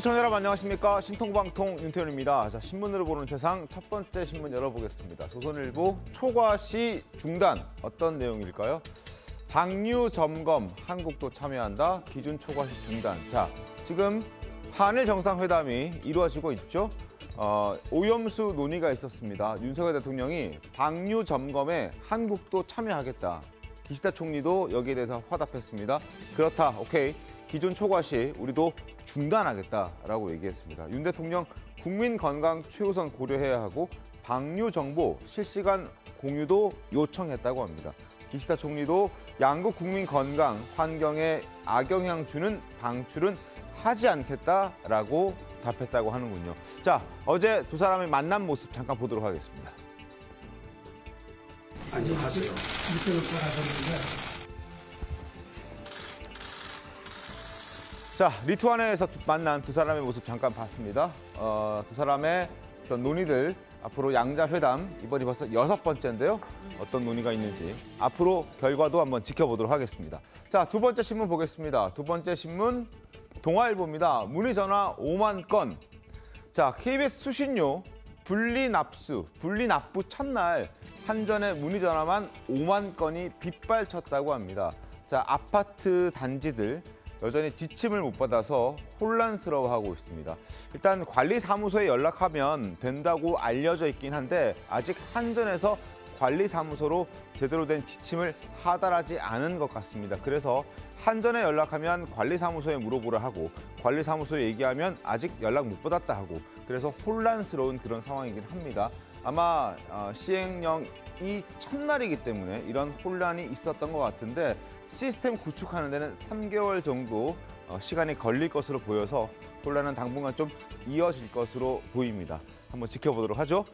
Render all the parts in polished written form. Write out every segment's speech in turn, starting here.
시청자 여러분 안녕하십니까. 신통방통 윤태현입니다. 자, 신문으로 보는 세상 첫 번째 신문 열어보겠습니다. 조선일보 초과시 중단 어떤 내용일까요? 방류 점검 한국도 참여한다. 기준 초과시 중단. 자, 지금 한일 정상회담이 이루어지고 있죠. 오염수 논의가 있었습니다. 윤석열 대통령이 방류 점검에 한국도 참여하겠다. 기시다 총리도 여기에 대해서 화답했습니다. 그렇다. 오케이. 기존 초과시 우리도 중단하겠다라고 얘기했습니다. 윤 대통령 국민 건강 최우선 고려해야 하고 방류 정보 실시간 공유도 요청했다고 합니다. 기시다 총리도 양국 국민 건강, 환경에 악영향 주는 방출은 하지 않겠다라고 답했다고 하는군요. 자, 어제 두 사람의 만난 모습 잠깐 보도록 하겠습니다. 안녕하세요. 이태원 사람입니다. 자, 리투아니아에서 만난 두 사람의 모습 잠깐 봤습니다. 두 사람의 어떤 논의들, 앞으로 양자회담, 이번이 벌써 6번째인데요. 어떤 논의가 있는지 앞으로 결과도 한번 지켜보도록 하겠습니다. 자, 두 번째 신문 보겠습니다. 두 번째 신문 동아일보입니다. 문의전화 5만 건. 자, KBS 수신료 분리납부 첫날 한전의 문의전화만 5만 건이 빗발쳤다고 합니다. 자, 아파트 단지들 여전히 지침을 못 받아서 혼란스러워하고 있습니다. 일단 관리사무소에 연락하면 된다고 알려져 있긴 한데 아직 한전에서 관리사무소로 제대로 된 지침을 하달하지 않은 것 같습니다. 그래서 한전에 연락하면 관리사무소에 물어보라 하고 관리사무소에 얘기하면 아직 연락 못 받았다 하고 그래서 혼란스러운 그런 상황이긴 합니다. 아마 시행령이 첫날이기 때문에 이런 혼란이 있었던 것 같은데 시스템 구축하는 데는 3개월 정도 시간이 걸릴 것으로 보여서 혼란은 당분간 좀 이어질 것으로 보입니다. 한번 지켜보도록 하죠.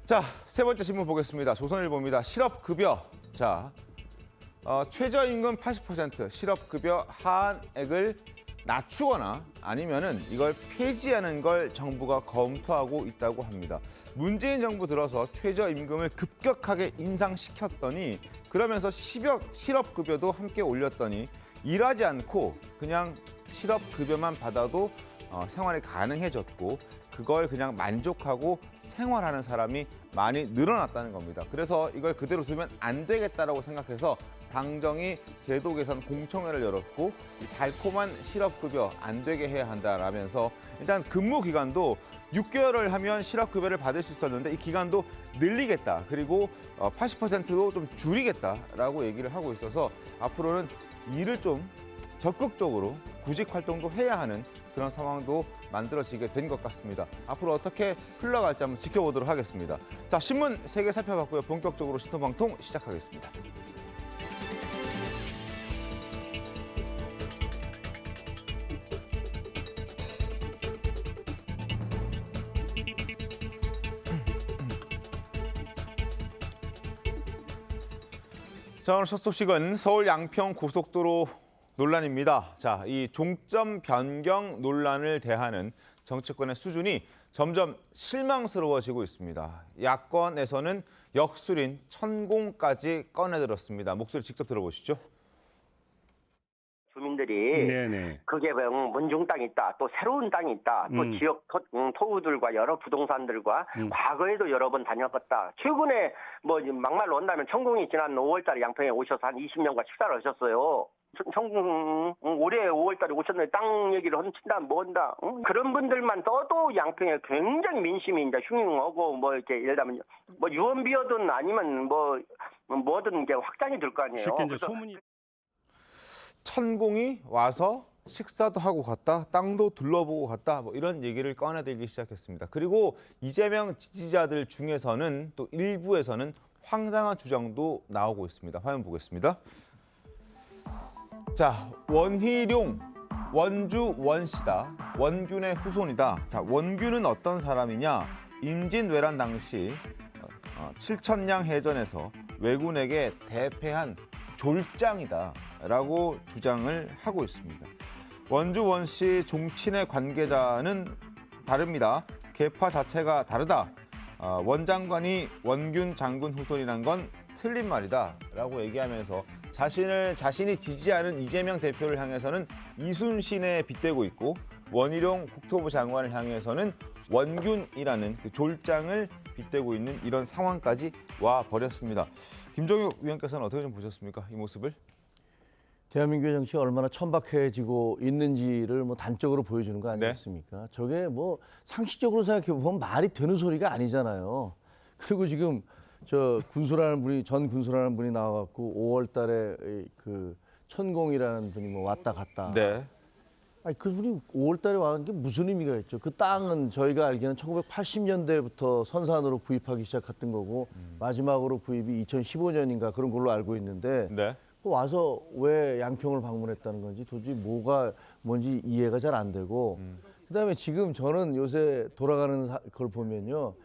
자, 세 번째 신문 보겠습니다. 조선일보입니다. 실업급여. 자, 최저임금 80% 실업급여 하한액을 낮추거나 아니면은 이걸 폐지하는 걸 정부가 검토하고 있다고 합니다. 문재인 정부 들어서 최저임금을 급격하게 인상시켰더니 그러면서 실업급여도 함께 올렸더니 일하지 않고 그냥 실업급여만 받아도 생활이 가능해졌고 그걸 그냥 만족하고 생활하는 사람이 많이 늘어났다는 겁니다. 그래서 이걸 그대로 두면 안 되겠다라고 생각해서 당정이 제도 개선 공청회를 열었고 이 달콤한 실업급여 안 되게 해야 한다라면서 일단 근무 기간도 6개월을 하면 실업급여를 받을 수 있었는데 이 기간도 늘리겠다. 그리고 80%도 좀 줄이겠다라고 얘기를 하고 있어서 앞으로는 일을 좀 적극적으로 구직 활동도 해야 하는 그런 상황도 만들어지게 된 것 같습니다. 앞으로 어떻게 흘러갈지 한번 지켜보도록 하겠습니다. 자, 신문 3개 살펴봤고요. 본격적으로 신통방통 시작하겠습니다. 자, 오늘 첫 소식은 서울 양평 고속도로 논란입니다. 자, 이 종점 변경 논란을 대하는 정치권의 수준이 점점 실망스러워지고 있습니다. 야권에서는 역술인 천공까지 꺼내들었습니다. 목소리 직접 들어보시죠. 주민들이 네네. 그게 문중 땅이 있다, 또 새로운 땅이 있다, 또 지역 토우들과 여러 부동산들과 과거에도 여러 번 다녔었다. 최근에 뭐 막말로 온다면 천공이 지난 5월달에 양평에 오셔서 한 20명과 식사를 하셨어요. 천공 올해 5월달에 오셨는데 땅 얘기를 훔친다, 뭐한다. 그런 분들만 떠도 양평에 굉장히 민심이 이제 흉흉하고 뭐 이렇게 예를 들면 뭐 유언비어든 아니면 뭐든 이제 확장이 될 거 아니에요. 쉽게 이제 소문이 천공이 와서 식사도 하고 갔다, 땅도 둘러보고 갔다, 뭐 이런 얘기를 꺼내들기 시작했습니다. 그리고 이재명 지지자들 중에서는 또 일부에서는 황당한 주장도 나오고 있습니다. 화면 보겠습니다. 자, 원희룡, 원주 원씨다. 원균의 후손이다. 자, 원균은 어떤 사람이냐? 임진왜란 당시 칠천량 해전에서 왜군에게 대패한 졸장이다라고 주장을 하고 있습니다. 원주 원씨 종친의 관계자는 다릅니다. 계파 자체가 다르다. 원장관이 원균 장군 후손이란 건 틀린 말이다라고 얘기하면서 자신이 지지하는 이재명 대표를 향해서는 이순신에 빗대고 있고 원희룡 국토부 장관을 향해서는 원균이라는 그 졸장을 빗대고 있는 이런 상황까지 와 버렸습니다. 김종욱 위원께서는 어떻게 좀 보셨습니까? 이 모습을? 대한민국의 정치가 얼마나 천박해지고 있는지를 뭐 단적으로 보여주는 거 아니겠습니까? 저게 뭐 상식적으로 생각해 보면 말이 되는 소리가 아니잖아요. 그리고 지금 저 군수라는 분이 전 군수라는 분이 나와갖고 5월달에 그 천공이라는 분이 뭐 왔다 갔다. 네. 아니 그분이 5월달에 와는 게 무슨 의미가 있죠? 그 땅은 저희가 알기에는 1980년대부터 선산으로 구입하기 시작했던 거고 마지막으로 구입이 2015년인가 그런 걸로 알고 있는데. 네. 와서 왜 양평을 방문했다는 건지 도저히 뭔지 이해가 잘 안 되고 그다음에 지금 저는 요새 돌아가는 걸 보면요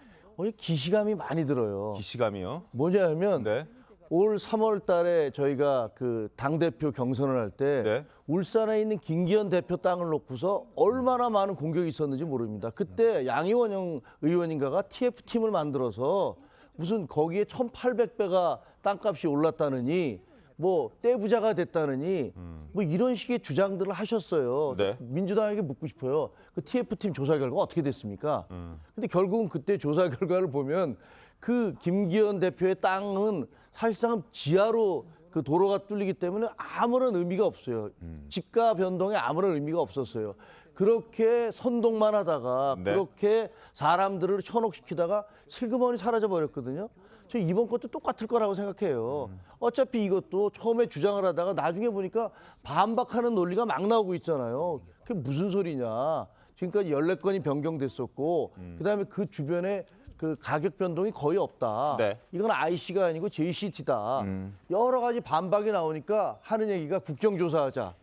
기시감이 많이 들어요. 기시감이요? 뭐냐면 네. 올 3월 달에 저희가 그 당대표 경선을 할 때 네. 울산에 있는 김기현 대표 땅을 놓고서 얼마나 많은 공격이 있었는지 모릅니다. 그때 양이원영 의원인가가 TF팀을 만들어서 무슨 거기에 1,800배가 땅값이 올랐다느니 뭐 떼부자가 됐다느니 뭐 이런 식의 주장들을 하셨어요. 네. 민주당에게 묻고 싶어요. 그 TF팀 조사 결과 어떻게 됐습니까? 근데 결국은 그때 조사 결과를 보면 그 김기현 대표의 땅은 사실상 지하로 그 도로가 뚫리기 때문에 아무런 의미가 없어요. 지가 변동에 아무런 의미가 없었어요. 그렇게 선동만 하다가 네. 그렇게 사람들을 현혹시키다가 슬그머니 사라져 버렸거든요. 저 이번 것도 똑같을 거라고 생각해요. 어차피 이것도 처음에 주장을 하다가 나중에 보니까 반박하는 논리가 막 나오고 있잖아요. 그게 무슨 소리냐. 지금까지 14건이 변경됐었고 그다음에 그 주변에 그 가격 변동이 거의 없다. 네. 이건 IC가 아니고 JCT다. 여러 가지 반박이 나오니까 하는 얘기가 국정조사하자.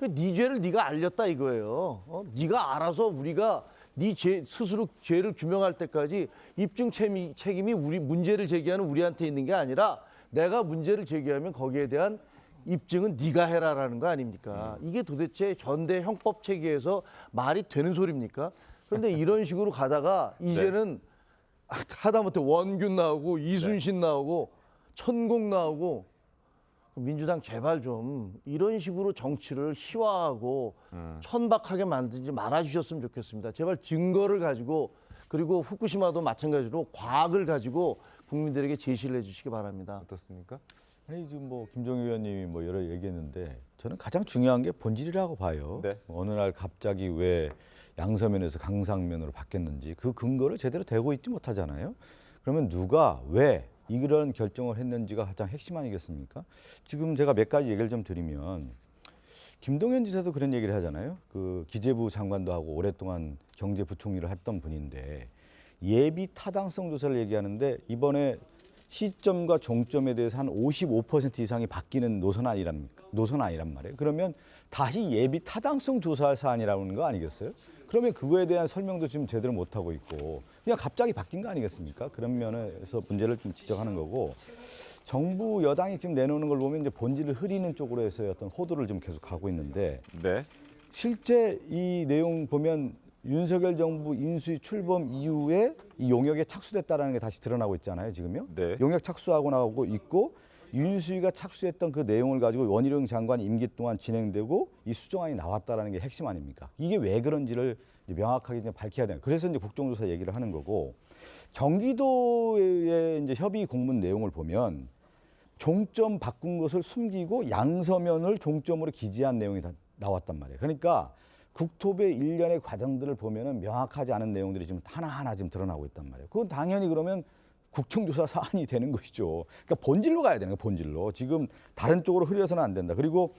네 죄를 네가 알렸다 이거예요. 네가 알아서 우리가 네 스스로 죄를 규명할 때까지 입증 책임이 우리 문제를 제기하는 우리한테 있는 게 아니라 내가 문제를 제기하면 거기에 대한 입증은 네가 해라라는 거 아닙니까? 이게 도대체 현대 형법 체계에서 말이 되는 소리입니까? 그런데 이런 식으로 가다가 이제는 하다못해 원균 나오고 이순신 나오고 천공 나오고 민주당 제발 좀 이런 식으로 정치를 희화하고 천박하게 만들지 말아주셨으면 좋겠습니다. 제발 증거를 가지고 그리고 후쿠시마도 마찬가지로 과학을 가지고 국민들에게 제시를 해주시기 바랍니다. 어떻습니까? 아니 지금 뭐 김종희 의원님이 뭐 여러 얘기했는데 저는 가장 중요한 게 본질이라고 봐요. 네. 어느 날 갑자기 왜 양서면에서 강상면으로 바뀌었는지 그 근거를 제대로 대고 있지 못하잖아요. 그러면 누가 왜 이런 결정을 했는지가 가장 핵심 아니겠습니까? 지금 제가 몇 가지 얘기를 좀 드리면 김동연 지사도 그런 얘기를 하잖아요. 그 기재부 장관도 하고 오랫동안 경제부총리를 했던 분인데 예비 타당성 조사를 얘기하는데 이번에 시점과 종점에 대해서 한 55% 이상이 바뀌는 노선 아니란 말이에요. 그러면 다시 예비 타당성 조사할 사안이라는 거 아니겠어요? 그러면 그거에 대한 설명도 지금 제대로 못 하고 있고 그냥 갑자기 바뀐 거 아니겠습니까? 그런 면에서 문제를 좀 지적하는 거고 정부 여당이 지금 내놓는 걸 보면 이제 본질을 흐리는 쪽으로 해서 어떤 호도를 좀 계속 가고 있는데 네. 실제 이 내용 보면 윤석열 정부 인수위 출범 이후에 이 용역에 착수됐다는 게 다시 드러나고 있잖아요, 지금요. 네. 용역 착수하고 나오고 있고 윤수위가 착수했던 그 내용을 가지고 원희룡 장관 임기 동안 진행되고 이 수정안이 나왔다라는 게 핵심 아닙니까? 이게 왜 그런지를 이제 명확하게 이제 밝혀야 되는. 그래서 이제 국정조사 얘기를 하는 거고 경기도의 이제 협의 공문 내용을 보면 종점 바꾼 것을 숨기고 양서면을 종점으로 기재한 내용이 다 나왔단 말이에요. 그러니까 국토부의 일련의 과정들을 보면은 명확하지 않은 내용들이 지금 하나하나 지금 드러나고 있단 말이에요. 그건 당연히 그러면 국정조사 사안이 되는 것이죠. 그러니까 본질로 가야 되는 거예요, 본질로. 지금 다른 쪽으로 흐려서는 안 된다. 그리고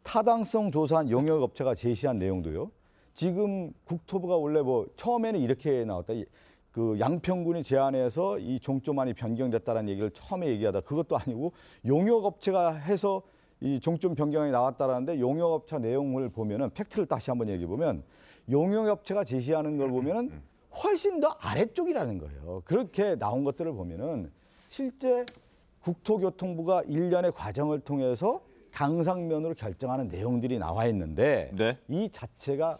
타당성 조사한 용역업체가 제시한 내용도요. 지금 국토부가 원래 뭐 처음에는 이렇게 나왔다. 그 양평군이 제안해서 이 종점안이 변경됐다는 얘기를 처음에 얘기하다 그것도 아니고 용역업체가 해서 이 종점 변경안이 나왔다라는데 용역업체 내용을 보면은 팩트를 다시 한번 얘기해 보면 용역업체가 제시하는 걸 보면은 훨씬 더 아래쪽이라는 거예요. 그렇게 나온 것들을 보면은 실제 국토교통부가 일련의 과정을 통해서 강상면으로 결정하는 내용들이 나와 있는데 네. 이 자체가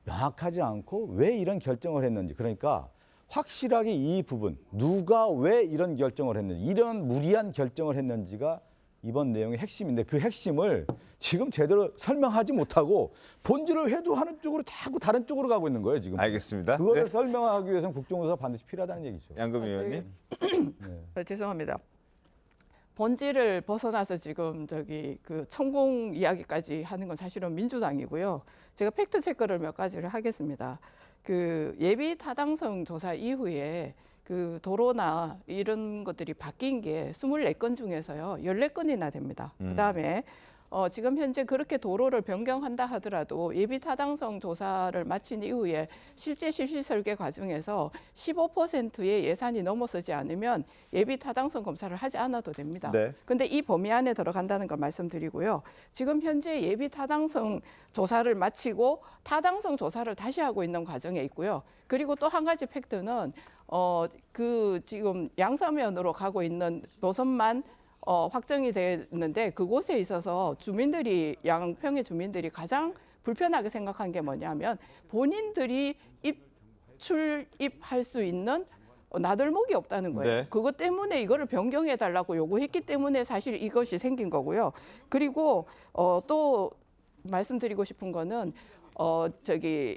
명확하지 않고 왜 이런 결정을 했는지 그러니까 확실하게 이 부분 누가 왜 이런 결정을 했는지 이런 무리한 결정을 했는지가 이번 내용의 핵심인데 그 핵심을 지금 제대로 설명하지 못하고 본질을 회도하는 쪽으로 자꾸 다른 쪽으로 가고 있는 거예요 지금. 알겠습니다. 그거를 네. 설명하기 위해서는 국정조사가 반드시 필요하다는 얘기죠. 양금 의원님. 죄송합니다. 본질을 벗어나서 지금 그 천공 이야기까지 하는 건 사실은 민주당이고요. 제가 팩트 체크를 몇 가지를 하겠습니다. 그 예비 타당성 조사 이후에 그 도로나 이런 것들이 바뀐 게 24건 중에서요 14건이나 됩니다. 그다음에 지금 현재 그렇게 도로를 변경한다 하더라도 예비 타당성 조사를 마친 이후에 실제 실시 설계 과정에서 15%의 예산이 넘어서지 않으면 예비 타당성 검사를 하지 않아도 됩니다. 네. 근데 이 범위 안에 들어간다는 걸 말씀드리고요. 지금 현재 예비 타당성 조사를 마치고 타당성 조사를 다시 하고 있는 과정에 있고요. 그리고 또 한 가지 팩트는 그 지금 양서면으로 가고 있는 노선만 확정이 됐는데 그곳에 있어서 주민들이 양평의 주민들이 가장 불편하게 생각한 게 뭐냐면 본인들이 출입할 수 있는 나들목이 없다는 거예요. 네. 그것 때문에 이거를 변경해 달라고 요구했기 때문에 사실 이것이 생긴 거고요. 그리고 또 말씀드리고 싶은 거는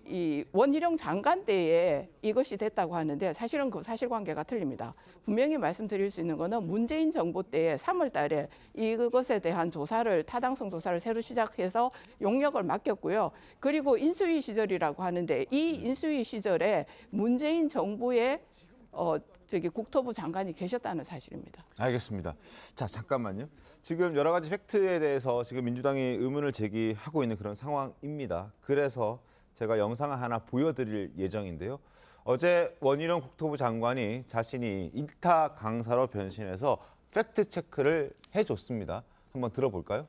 이 원희룡 장관 때에 이것이 됐다고 하는데 사실은 그 사실관계가 틀립니다. 분명히 말씀드릴 수 있는 거는 문재인 정부 때에 3월 달에 이것에 대한 조사를 타당성 조사를 새로 시작해서 용역을 맡겼고요. 그리고 인수위 시절이라고 하는데 이 인수위 시절에 문재인 정부의 국토부 장관이 계셨다는 사실입니다. 알겠습니다. 자, 잠깐만요. 지금 여러 가지 팩트에 대해서 지금 민주당이 의문을 제기하고 있는 그런 상황입니다. 그래서 제가 영상을 하나 보여드릴 예정인데요. 어제 원희룡 국토부 장관이 자신이 일타 강사로 변신해서 팩트 체크를 해줬습니다. 한번 들어볼까요?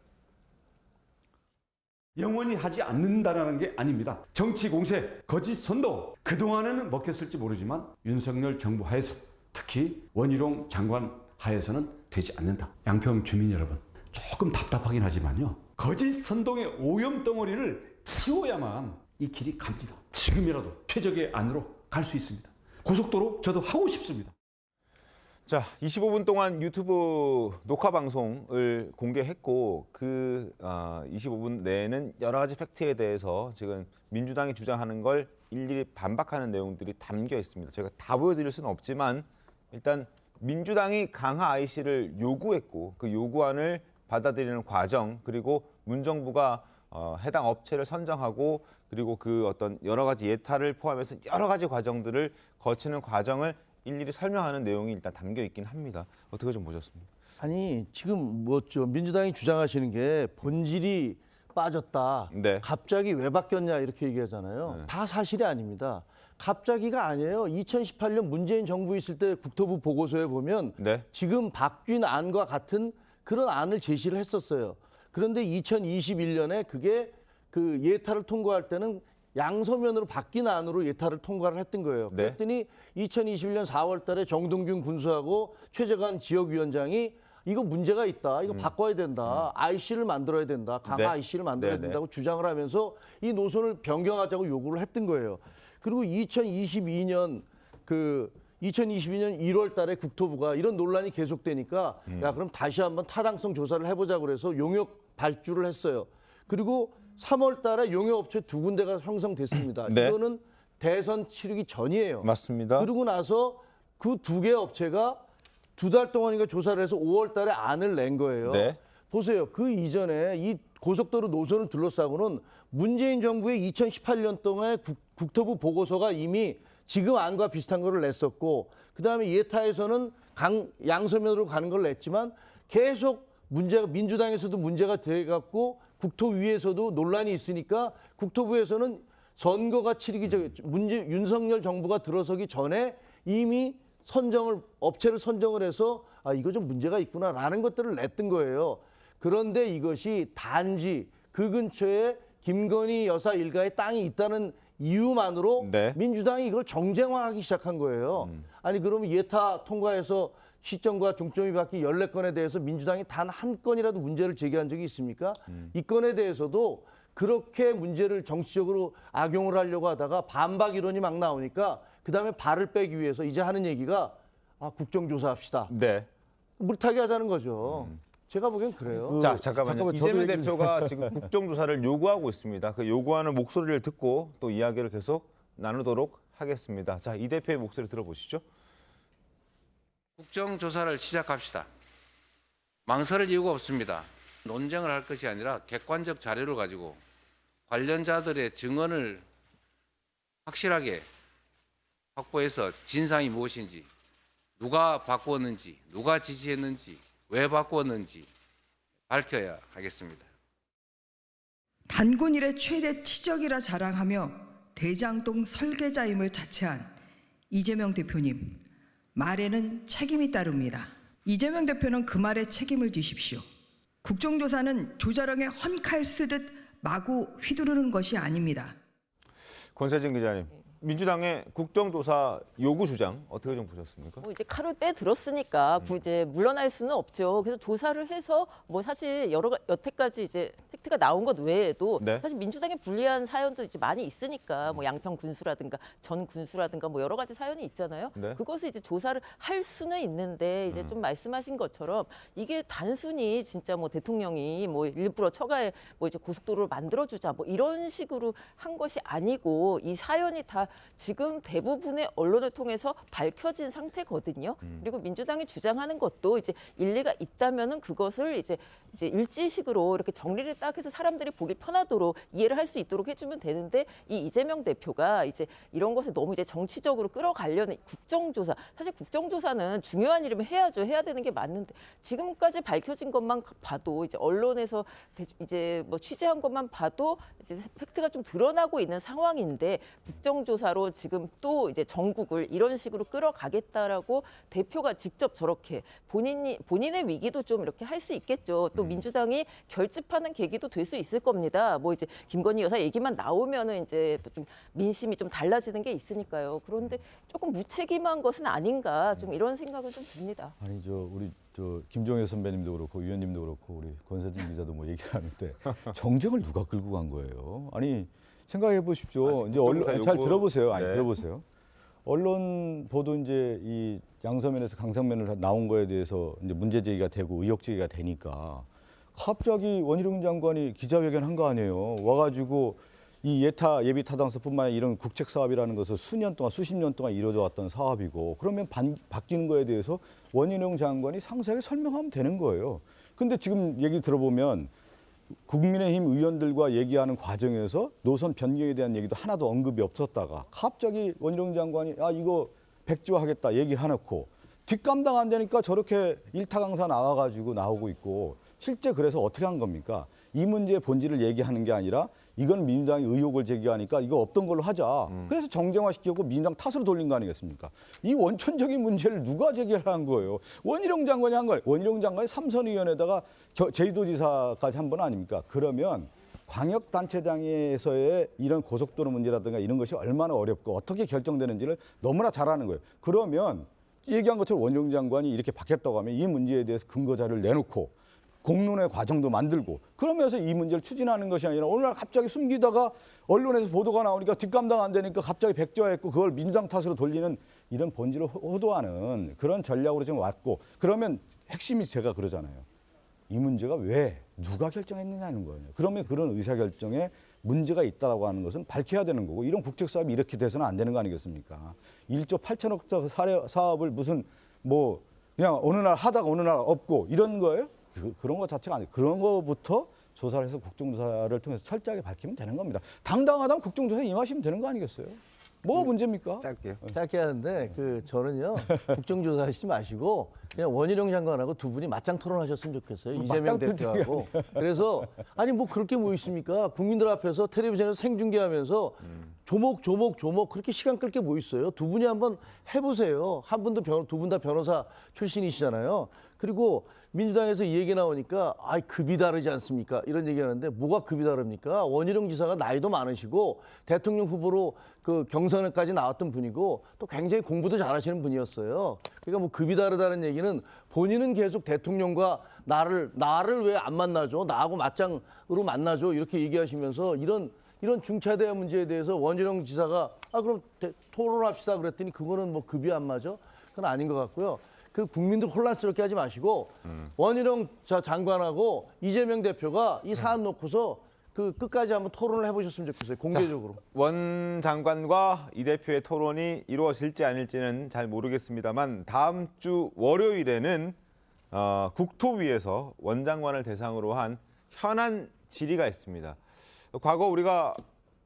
영원히 하지 않는다라는 게 아닙니다. 정치 공세, 거짓 선동 그동안에는 먹혔을지 모르지만 윤석열 정부 하에서 특히 원희룡 장관 하에서는 되지 않는다. 양평 주민 여러분 조금 답답하긴 하지만요. 거짓 선동의 오염 덩어리를 치워야만 이 길이 갑니다. 지금이라도 최적의 안으로 갈 수 있습니다. 고속도로 저도 하고 싶습니다. 자, 25분 동안 유튜브 녹화 방송을 공개했고 그 25분 내에는 여러 가지 팩트에 대해서 지금 민주당이 주장하는 걸 일일이 반박하는 내용들이 담겨 있습니다. 제가 다 보여드릴 수는 없지만 일단 민주당이 강화 IC를 요구했고 그 요구안을 받아들이는 과정 그리고 문정부가 해당 업체를 선정하고 그리고 그 어떤 여러 가지 예타를 포함해서 여러 가지 과정들을 거치는 과정을 일일이 설명하는 내용이 일단 담겨 있긴 합니다. 어떻게 좀 보셨습니까? 아니 지금 민주당이 주장하시는 게 본질이 빠졌다. 네. 갑자기 왜 바뀌었냐 이렇게 얘기하잖아요. 네. 다 사실이 아닙니다. 갑자기가 아니에요. 2018년 문재인 정부 있을 때 국토부 보고서에 보면 네. 지금 바뀐 안과 같은 그런 안을 제시를 했었어요. 그런데 2021년에 그게 그 예타를 통과할 때는 양서면으로 바뀐 안으로 예타를 통과를 했던 거예요. 네. 그랬더니 2021년 4월 달에 정동균 군수하고 최재관 지역위원장이 이거 문제가 있다. 이거 바꿔야 된다. IC를 만들어야 된다. 강화 네. IC를 만들어야 네, 네. 된다고 주장을 하면서 이 노선을 변경하자고 요구를 했던 거예요. 그리고 2022년 1월 달에 국토부가 이런 논란이 계속되니까 야 그럼 다시 한번 타당성 조사를 해보자고 그래서 용역 발주를 했어요. 그리고 3월 달에 용역업체 2군데가 형성됐습니다. 네. 이거는 대선 치르기 전이에요. 맞습니다. 그러고 나서 그 2개 업체가 2달 동안인가 조사를 해서 5월 달에 안을 낸 거예요. 네. 보세요. 그 이전에 이 고속도로 노선을 둘러싸고는 문재인 정부의 2018년 동안 국토부 보고서가 이미 지금 안과 비슷한 거를 냈었고 그다음에 예타에서는 양서면으로 가는 걸 냈지만 계속 문제가 민주당에서도 문제가 돼갖고 국토위에서도 논란이 있으니까 국토부에서는 선거가 치르기 전에 윤석열 정부가 들어서기 전에 이미 업체를 선정을 해서 이거 좀 문제가 있구나라는 것들을 냈던 거예요. 그런데 이것이 단지 그 근처에 김건희 여사 일가의 땅이 있다는 이유만으로 네. 민주당이 이걸 정쟁화하기 시작한 거예요. 아니 그러면 예타 통과해서 시점과 종점이 바뀐 14건에 대해서 민주당이 단 한 건이라도 문제를 제기한 적이 있습니까? 이 건에 대해서도 그렇게 문제를 정치적으로 악용을 하려고 하다가 반박 이론이 막 나오니까 그다음에 발을 빼기 위해서 이제 하는 얘기가 국정조사합시다. 네. 물타기 하자는 거죠. 제가 보기엔 그래요. 자, 잠깐만요. 잠깐만, 이재명 저도 얘기 좀- 대표가 지금 국정조사를 요구하고 있습니다. 그 요구하는 목소리를 듣고 또 이야기를 계속 나누도록 하겠습니다. 자, 이 대표의 목소리 들어보시죠. 국정조사를 시작합시다. 망설일 이유가 없습니다. 논쟁을 할 것이 아니라 객관적 자료를 가지고 관련자들의 증언을 확실하게 확보해서 진상이 무엇인지, 누가 바꾸었는지, 누가 지시했는지, 왜 바꾸었는지 밝혀야 하겠습니다. 단군 일의 최대 치적이라 자랑하며 대장동 설계자임을 자처한 이재명 대표님, 말에는 책임이 따릅니다. 이재명 대표는 그 말에 책임을 지십시오. 국정조사는 조자령에 헌칼 쓰듯 마구 휘두르는 것이 아닙니다. 권세진 기자님, 민주당의 국정조사 요구 주장 어떻게 좀 보셨습니까? 뭐 이제 칼을 빼들었으니까 이제 물러날 수는 없죠. 그래서 조사를 해서 뭐 사실 여태까지 이제 팩트가 나온 것 외에도 네. 사실 민주당에 불리한 사연도 이제 많이 있으니까 뭐 양평 군수라든가 전 군수라든가 뭐 여러 가지 사연이 있잖아요. 네. 그것을 이제 조사를 할 수는 있는데 이제 좀 말씀하신 것처럼 이게 단순히 진짜 뭐 대통령이 뭐 일부러 처가에 뭐 이제 고속도로를 만들어주자 뭐 이런 식으로 한 것이 아니고 이 사연이 다 지금 대부분의 언론을 통해서 밝혀진 상태거든요. 그리고 민주당이 주장하는 것도 이제 일리가 있다면은 그것을 이제 일지식으로 이렇게 정리를 딱 해서 사람들이 보기 편하도록 이해를 할 수 있도록 해주면 되는데 이 이재명 대표가 이제 이런 것을 너무 이제 정치적으로 끌어가려는 국정조사, 사실 국정조사는 중요한 일이면 해야죠. 해야 되는 게 맞는데 지금까지 밝혀진 것만 봐도 이제 언론에서 이제 뭐 취재한 것만 봐도 이제 팩트가 좀 드러나고 있는 상황인데 국정조사로 지금 또 이제 전국을 이런 식으로 끌어가겠다라고 대표가 직접 저렇게 본인의 위기도 좀 이렇게 할 수 있겠죠. 또 민주당이 결집하는 계기도 될 수 있을 겁니다. 뭐 이제 김건희 여사 얘기만 나오면은 이제 좀 민심이 좀 달라지는 게 있으니까요. 그런데 조금 무책임한 것은 아닌가 좀 이런 생각은 좀 듭니다. 아니 우리 김종혜 선배님도 그렇고 위원님도 그렇고 우리 권세진 기자도 뭐 얘기하는데 정쟁을 누가 끌고 간 거예요? 아니 생각해 보십시오. 이제 언론 잘 들어보세요. 아니 네. 들어보세요. 언론 보도 이제 이 양서면에서 강서면을 나온 거에 대해서 이제 문제 제기가 되고 의혹 제기가 되니까 갑자기 원희룡 장관이 기자회견 한 거 아니에요. 와가지고 이 예비 타당서뿐만 아니라 이런 국책 사업이라는 것을 수년 동안 수십 년 동안 이루어져 왔던 사업이고 그러면 바뀌는 거에 대해서 원희룡 장관이 상세하게 설명하면 되는 거예요. 근데 지금 얘기 들어보면 국민의힘 의원들과 얘기하는 과정에서 노선 변경에 대한 얘기도 하나도 언급이 없었다가 갑자기 원희룡 장관이 이거 백지화하겠다 얘기해놓고 뒷감당 안 되니까 저렇게 일타강사 나와가지고 나오고 있고 실제 그래서 어떻게 한 겁니까? 이 문제의 본질을 얘기하는 게 아니라 이건 민주당이 의혹을 제기하니까 이거 없던 걸로 하자. 그래서 정쟁화시키고 민주당 탓으로 돌린 거 아니겠습니까? 이 원천적인 문제를 누가 제기한 거예요? 원희룡 장관이 한 거예요. 원희룡 장관이 삼선의원에다가 제주도지사까지 한 번 아닙니까? 그러면 광역단체장에서의 이런 고속도로 문제라든가 이런 것이 얼마나 어렵고 어떻게 결정되는지를 너무나 잘 아는 거예요. 그러면 얘기한 것처럼 원희룡 장관이 이렇게 바뀌었다고 하면 이 문제에 대해서 근거 자료를 내놓고 공론의 과정도 만들고 그러면서 이 문제를 추진하는 것이 아니라 어느 날 갑자기 숨기다가 언론에서 보도가 나오니까 뒷감당 안 되니까 갑자기 백지화했고 그걸 민주당 탓으로 돌리는 이런 본질을 호도하는 그런 전략으로 지금 왔고 그러면 핵심이 제가 그러잖아요. 이 문제가 왜 누가 결정했느냐는 거예요. 그러면 그런 의사결정에 문제가 있다라고 하는 것은 밝혀야 되는 거고 이런 국책사업이 이렇게 돼서는 안 되는 거 아니겠습니까? 1조 8천억 사업을 무슨 뭐 그냥 어느 날 하다가 어느 날 없고 이런 거예요? 그런 것 자체가 아니에요. 그런 거부터 조사를 해서 국정조사를 통해서 철저하게 밝히면 되는 겁니다. 당당하다면 국정조사에 임하시면 되는 거 아니겠어요? 뭐가 문제입니까? 짧게요. 짧게 하는데 저는요 국정조사 하시지 마시고 그냥 원희룡 장관하고 두 분이 맞짱 토론하셨으면 좋겠어요. 이재명 대표하고. 그래서 아니 뭐 그렇게 뭐 있습니까? 국민들 앞에서 텔레비전에서 생중계하면서 조목 그렇게 시간 끌 게 뭐 있어요? 두 분이 한번 해보세요. 두 분 다 변호사 출신이시잖아요. 그리고 민주당에서 이 얘기 나오니까 급이 다르지 않습니까? 이런 얘기하는데 뭐가 급이 다릅니까? 원희룡 지사가 나이도 많으시고 대통령 후보로 그 경선에까지 나왔던 분이고 또 굉장히 공부도 잘하시는 분이었어요. 그러니까 뭐 급이 다르다는 얘기는 본인은 계속 대통령과 나를 왜 안 만나죠? 나하고 맞짱으로 만나죠? 이렇게 얘기하시면서 이런 중차대한 문제에 대해서 원희룡 지사가 그럼 토론합시다 그랬더니 그거는 뭐 급이 안 맞아? 그건 아닌 것 같고요. 그 국민들 혼란스럽게 하지 마시고 원희룡 장관하고 이재명 대표가 이 사안 놓고서 그 끝까지 한번 토론을 해보셨으면 좋겠어요. 공개적으로. 원 장관과 이 대표의 토론이 이루어질지 아닐지는 잘 모르겠습니다만 다음 주 월요일에는 국토위에서 원 장관을 대상으로 한 현안 질의가 있습니다. 과거 우리가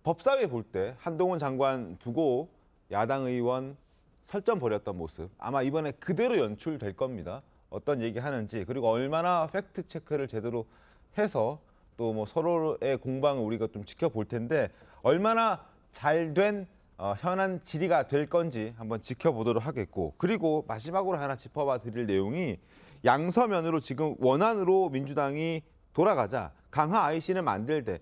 법사위에 볼 때 한동훈 장관 두고 야당 의원 설전 벌였던 모습 아마 이번에 그대로 연출될 겁니다. 어떤 얘기하는지 그리고 얼마나 팩트 체크를 제대로 해서 또 뭐 서로의 공방을 우리가 좀 지켜볼 텐데 얼마나 잘된 현안 질의가 될 건지 한번 지켜보도록 하겠고 그리고 마지막으로 하나 짚어봐 드릴 내용이 양서면으로 지금 원안으로 민주당이 돌아가자 강화 IC를 만들 때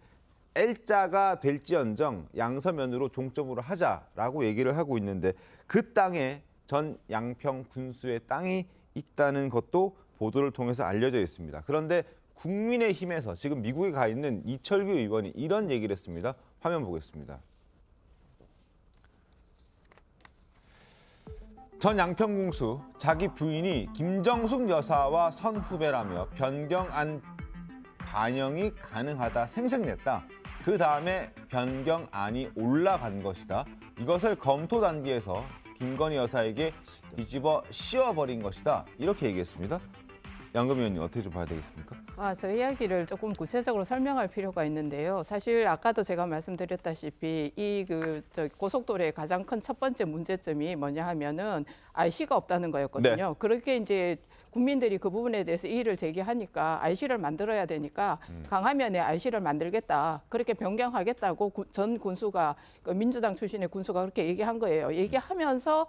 L자가 될지언정 양서면으로 종점으로 하자라고 얘기를 하고 있는데 그 땅에 전 양평 군수의 땅이 있다는 것도 보도를 통해서 알려져 있습니다. 그런데 국민의힘에서 지금 미국에 가 있는 이철규 의원이 이런 얘기를 했습니다. 화면 보겠습니다. 전 양평군수 자기 부인이 김정숙 여사와 선후배라며 변경안 반영이 가능하다 생색냈다. 그 다음에 변경안이 올라간 것이다. 이것을 검토 단계에서 김건희 여사에게 뒤집어 씌워버린 것이다. 이렇게 얘기했습니다. 양금 의원님 어떻게 좀 봐야 되겠습니까? 저 이야기를 조금 구체적으로 설명할 필요가 있는데요. 사실 아까도 제가 말씀드렸다시피 이 고속도로의 가장 큰 첫 번째 문제점이 뭐냐 하면은 IC가 없다는 거였거든요. 네. 그렇게 이제 국민들이 그 부분에 대해서 이의를 제기하니까 IC를 만들어야 되니까 강화면에 IC를 만들겠다. 그렇게 변경하겠다고 전 군수가 민주당 출신의 군수가 그렇게 얘기한 거예요. 얘기하면서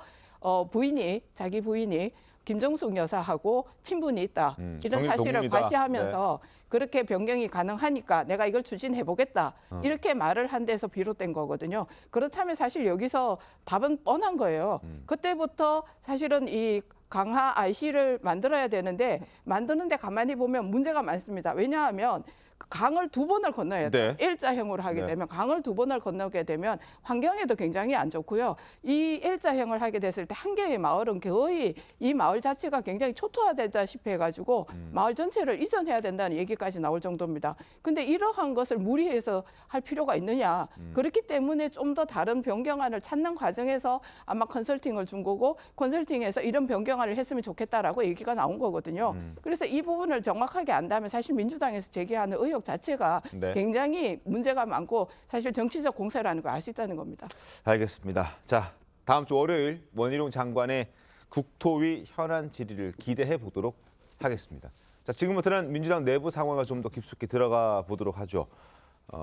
자기 부인이 김정숙 여사하고 친분이 있다. 이런 사실을 동문이다. 과시하면서 그렇게 변경이 가능하니까 내가 이걸 추진해보겠다. 이렇게 말을 한 데서 비롯된 거거든요. 그렇다면 사실 여기서 답은 뻔한 거예요. 그때부터 사실은 이 강화 IC를 만들어야 되는데 만드는데 가만히 보면 문제가 많습니다. 왜냐하면 강을 두 번을 건너야 돼요. 네. 일자형으로 하게 되면 강을 두 번을 건너게 되면 환경에도 굉장히 안 좋고요. 이 일자형을 하게 됐을 때 한 개의 마을은 거의 이 마을 자체가 굉장히 초토화되다시피 해가지고 마을 전체를 이전해야 된다는 얘기까지 나올 정도입니다. 근데 이러한 것을 무리해서 할 필요가 있느냐. 그렇기 때문에 좀 더 다른 변경안을 찾는 과정에서 아마 컨설팅을 준 거고 컨설팅에서 이런 변경안을 했으면 좋겠다라고 얘기가 나온 거거든요. 그래서 이 부분을 정확하게 안다면 사실 민주당에서 제기하는 의혹 자체가 네. 굉장히 문제가 많고 사실 정치적 공세라는 걸 알 수 있다는 겁니다. 알겠습니다. 자, 다음 주 월요일 원희룡 장관의 국토위 현안 질의를 기대해 보도록 하겠습니다. 자, 지금부터는 민주당 내부 상황을 좀 더 깊숙이 들어가 보도록 하죠.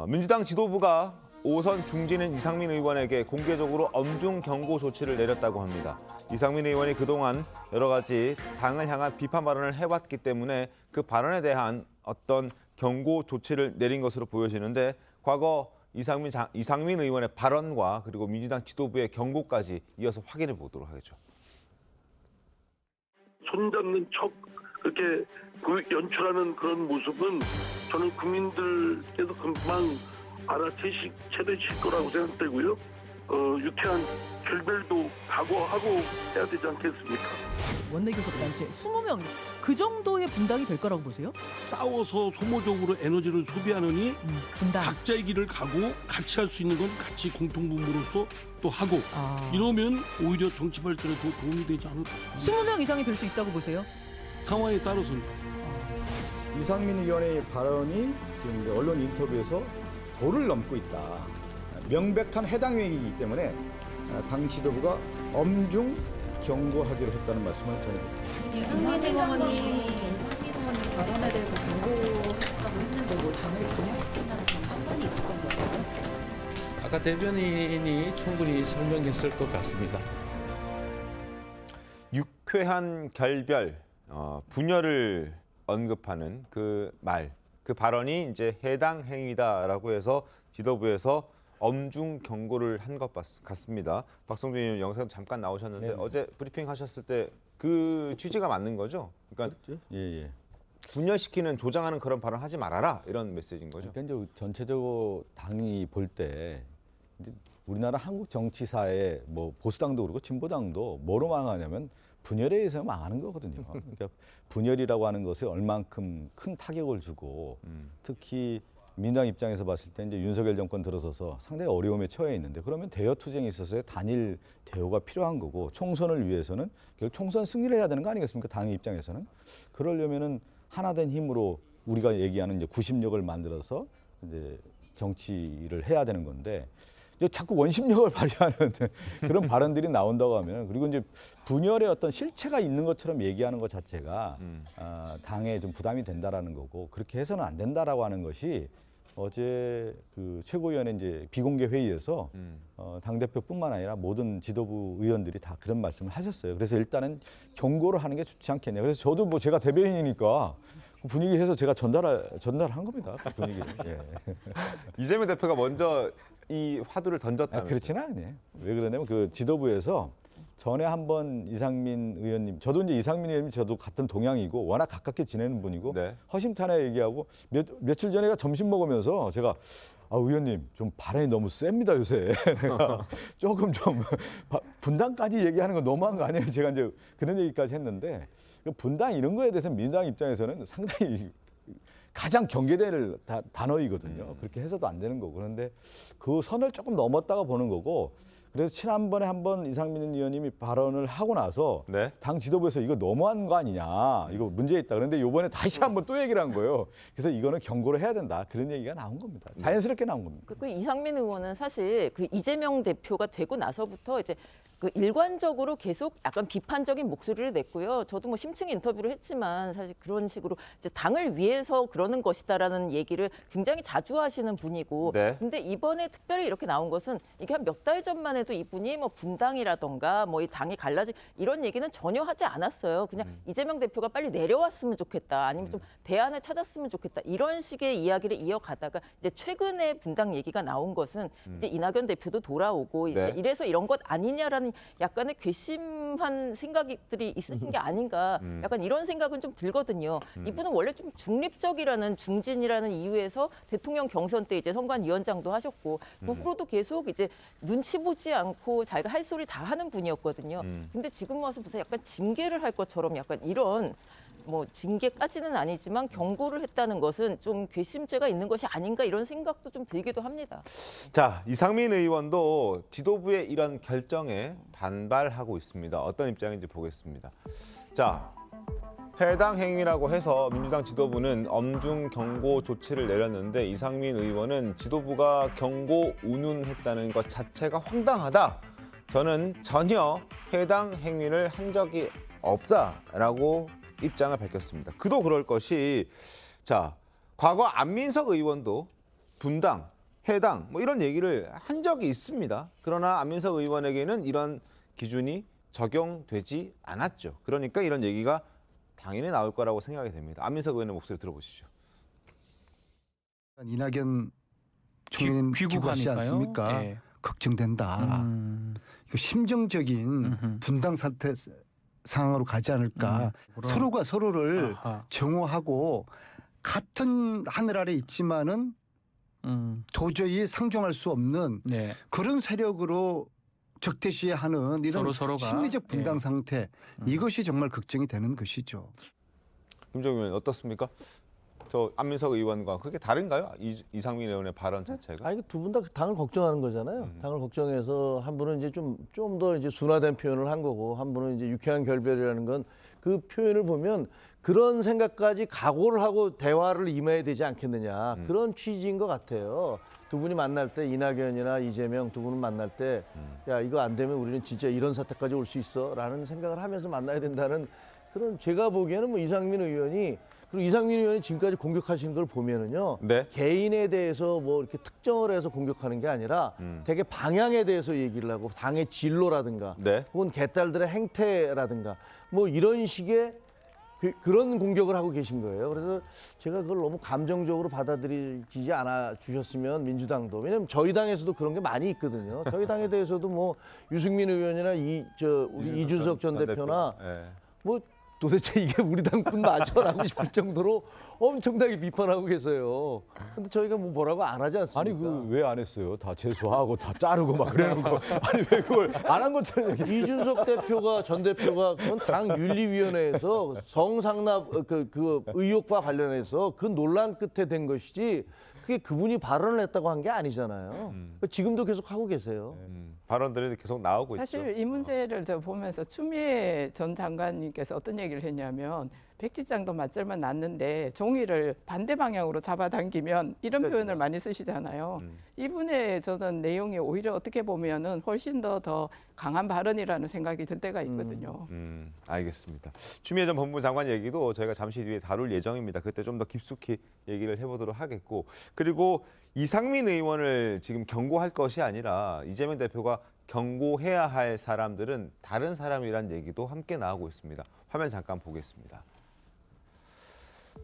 민주당 지도부가 5선 중진인 이상민 의원에게 공개적으로 엄중 경고 조치를 내렸다고 합니다. 이상민 의원이 그동안 여러 가지 당을 향한 비판 발언을 해왔기 때문에 그 발언에 대한 어떤 경고 조치를 내린 것으로 보여지는데 과거 이상민 의원의 발언과 그리고 민주당 지도부의 경고까지 이어서 확인해 보도록 하겠죠. 손잡는 척 그렇게 연출하는 그런 모습은 저는 국민들께서 금방 알아채실 거라고 생각되고요. 유쾌한 결별도 각오하고 해야 되지 않겠습니까? 원내교섭단체 20명 그 정도의 분당이 될 거라고 보세요? 싸워서 소모적으로 에너지를 소비하느니 분당. 각자의 길을 가고 같이 할 수 있는 건 같이 공통분모로서 또 하고 이러면 오히려 정치 발전에 더 도움이 되지 않을까. 20명 이상이 될 수 있다고 보세요? 상황에 따라서는. 이상민 의원의 발언이 지금 이제 언론 인터뷰에서 도를 넘고 있다. 명백한 해당 행위이기 때문에 당 지도부가 엄중 경고하기로 했다는 말씀을 전해드립니다. 이상민 의원이 발언에 대해서 경고했다고 했는데 뭐 당을 분열시킨다는 그런 판단이 있을 건가요? 아까 대변인이 충분히 설명했을 것 같습니다. 유쾌한 결별, 분열을 언급하는 그 말, 그 발언이 이제 해당 행위다라고 해서 지도부에서 엄중 경고를 한 것 같습니다. 박성준 의원 영상 잠깐 나오셨는데 네. 어제 브리핑 하셨을 때 그 취지가 맞는 거죠? 그러니까 그렇죠? 예. 분열시키는 조장하는 그런 발언 하지 말아라 이런 메시지인 거죠. 그러니까 이제 전체적으로 당이 볼 때 우리나라 한국 정치사에 뭐 보수당도 그렇고 진보당도 뭐로 망하냐면 분열에 의해서 망하는 거거든요. 그러니까 분열이라고 하는 것에 얼만큼 큰 타격을 주고 특히 민주당 입장에서 봤을 때 이제 윤석열 정권 들어서서 상당히 어려움에 처해 있는데 그러면 대여 투쟁에 있어서의 단일 대우가 필요한 거고 총선을 위해서는 결국 총선 승리를 해야 되는 거 아니겠습니까? 당의 입장에서는. 그러려면은 하나된 힘으로 우리가 얘기하는 이제 구심력을 만들어서 이제 정치를 해야 되는 건데 자꾸 원심력을 발휘하는 그런 발언들이 나온다고 하면 그리고 이제 분열의 어떤 실체가 있는 것처럼 얘기하는 것 자체가 당에 좀 부담이 된다라는 거고 그렇게 해서는 안 된다라고 하는 것이 어제 그 최고위원회 이제 비공개 회의에서 당 대표뿐만 아니라 모든 지도부 의원들이 다 그런 말씀을 하셨어요. 그래서 일단은 경고를 하는 게 좋지 않겠냐. 그래서 저도 뭐 제가 대변인이니까 그 분위기에서 제가 전달한 겁니다. 그 분위기를. 예. 이재명 대표가 먼저 이 화두를 던졌다면서요? 그렇지는 않아요. 왜 그러냐면 그 지도부에서 전에 한번 이상민 의원님, 저도 이제 이상민 의원님 저도 같은 동향이고 워낙 가깝게 지내는 분이고 네. 허심탄회 얘기하고 며칠 전에 점심 먹으면서 제가 의원님 좀 발언이 너무 셉니다 요새. 내가 조금 좀 분당까지 얘기하는 건 너무한 거 아니에요? 제가 이제 그런 얘기까지 했는데 분당 이런 거에 대해서 민주당 입장에서는 상당히 가장 경계될 단어이거든요. 그렇게 해서도 안 되는 거고. 그런데 그 선을 조금 넘었다가 보는 거고 그래서 지난번에 한번 이상민 의원님이 발언을 하고 나서 네. 당 지도부에서 이거 너무한 거 아니냐. 이거 문제 있다. 그런데 이번에 다시 한번 또 얘기를 한 거예요. 그래서 이거는 경고를 해야 된다. 그런 얘기가 나온 겁니다. 자연스럽게 나온 겁니다. 그 이상민 의원은 사실 그 이재명 대표가 되고 나서부터 이제 그 일관적으로 계속 약간 비판적인 목소리를 냈고요. 저도 뭐 심층 인터뷰를 했지만 사실 그런 식으로 이제 당을 위해서 그러는 것이다라는 얘기를 굉장히 자주 하시는 분이고. 네. 근데 이번에 특별히 이렇게 나온 것은 이게 한 몇 달 전만 해도 이분이 뭐 분당이라던가 뭐 이 당이 갈라지 이런 얘기는 전혀 하지 않았어요. 그냥 이재명 대표가 빨리 내려왔으면 좋겠다. 아니면 좀 대안을 찾았으면 좋겠다. 이런 식의 이야기를 이어가다가 이제 최근에 분당 얘기가 나온 것은 이제 이낙연 대표도 돌아오고 네. 이래서 이런 것 아니냐라는 약간의 괘씸한 생각들이 있으신 게 아닌가. 약간 이런 생각은 좀 들거든요. 이분은 원래 좀 중립적이라는 중진이라는 이유에서 대통령 경선 때 이제 선관위원장도 하셨고 그 후로도 계속 이제 눈치 보지 않고 자기가 할 소리 다 하는 분이었거든요. 근데 지금 와서 무슨 약간 징계를 할 것처럼 약간 이런 뭐 징계까지는 아니지만 경고를 했다는 것은 좀 괘씸죄가 있는 것이 아닌가 이런 생각도 좀 들기도 합니다. 자, 이상민 의원도 지도부의 이런 결정에 반발하고 있습니다. 어떤 입장인지 보겠습니다. 자, 해당 행위라고 해서 민주당 지도부는 엄중 경고 조치를 내렸는데 이상민 의원은 지도부가 경고 운운했다는 것 자체가 황당하다. 저는 전혀 해당 행위를 한 적이 없다라고 입장을 밝혔습니다. 그도 그럴 것이 자, 과거 안민석 의원도 분당, 해당 뭐 이런 얘기를 한 적이 있습니다. 그러나 안민석 의원에게는 이런 기준이 적용되지 않았죠. 그러니까 이런 얘기가 당연히 나올 거라고 생각이 됩니다. 안민석 의원의 목소리 들어보시죠. 이낙연 총리님 귀국하시지 않습니까? 예. 걱정된다. 이거 심정적인 분당 사태 상황으로 가지 않을까. 서로가 서로를 정오하고 같은 하늘 아래 있지만은 도저히 상종할 수 없는 네. 그런 세력으로 적대시하는 이런 서로가 심리적 분당 상태. 이것이 정말 걱정이 되는 것이죠. 김정일 의원 어떻습니까? 저 안민석 의원과 그게 다른가요? 이상민 의원의 발언 자체가? 아니 두 분 다 당을 걱정하는 거잖아요. 당을 걱정해서 한 분은 이제 좀 더 이제 순화된 표현을 한 거고 한 분은 이제 유쾌한 결별이라는 건 그 표현을 보면 그런 생각까지 각오를 하고 대화를 임해야 되지 않겠느냐 그런 취지인 것 같아요. 두 분이 만날 때 이낙연이나 이재명 두 분은 만날 때 야 이거 안 되면 우리는 진짜 이런 사태까지 올 수 있어라는 생각을 하면서 만나야 된다는 그런 제가 보기에는 뭐 이상민 의원이 그리고 이상민 의원이 지금까지 공격하시는 걸 보면은요. 네. 개인에 대해서 뭐 이렇게 특정을 해서 공격하는 게 아니라 되게 방향에 대해서 얘기를 하고 당의 진로라든가 네. 혹은 개딸들의 행태라든가 뭐 이런 식의 그런 공격을 하고 계신 거예요. 그래서 제가 그걸 너무 감정적으로 받아들이지 않아 주셨으면 민주당도 왜냐하면 저희 당에서도 그런 게 많이 있거든요. 저희 당에 대해서도 뭐 유승민 의원이나 우리 이준석 전 대표나 네. 뭐 도대체 이게 우리 당뿐 맞춰라고 싶을 정도로 엄청나게 비판하고 계세요. 근데 저희가 뭐 뭐라고 안 하지 않습니까? 아니 그 왜 안 했어요? 다 재수하고 다 자르고 막 그러는 거. 아니 왜 그걸 안 한 것처럼 얘기. 이준석 대표가 전 대표가 그건 당 윤리위원회에서 성상납 그 의혹과 관련해서 그 논란 끝에 된 것이지 그게 그분이 발언을 했다고 한 게 아니잖아요. 지금도 계속 하고 계세요. 발언들이 계속 나오고 있죠. 사실 이 문제를 저 보면서 추미애 전 장관님께서 어떤 얘기를 했냐면 백지장도 맞절만 났는데 종이를 반대 방향으로 잡아당기면 이런 표현을 많이 쓰시잖아요. 이분의 저는 내용이 오히려 어떻게 보면은 훨씬 더 강한 발언이라는 생각이 들 때가 있거든요. 알겠습니다. 추미애 전 법무부 장관 얘기도 저희가 잠시 뒤에 다룰 예정입니다. 그때 좀 더 깊숙이 얘기를 해보도록 하겠고, 그리고 이상민 의원을 지금 경고할 것이 아니라 이재명 대표가 경고해야 할 사람들은 다른 사람이란 얘기도 함께 나오고 있습니다. 화면 잠깐 보겠습니다.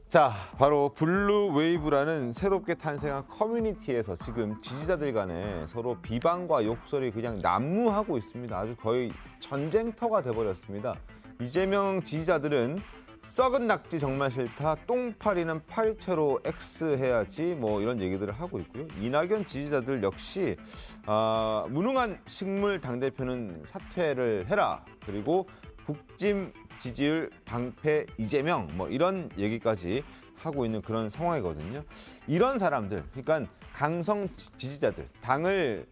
자, 바로 블루웨이브라는 새롭게 탄생한 커뮤니티에서 지금 지지자들 간에 서로 비방과 욕설이 그냥 난무하고 있습니다. 아주 거의 전쟁터가 돼버렸습니다. 이재명 지지자들은 썩은 낙지 정말 싫다, 똥파리는 파리채로 X해야지 뭐 이런 얘기들을 하고 있고요. 이낙연 지지자들 역시 무능한 식물 당대표는 사퇴를 해라, 그리고 국짐 지지율 방패 이재명 뭐 이런 얘기까지 하고 있는 그런 상황이거든요. 이런 사람들, 그러니까 강성 지지자들, 당을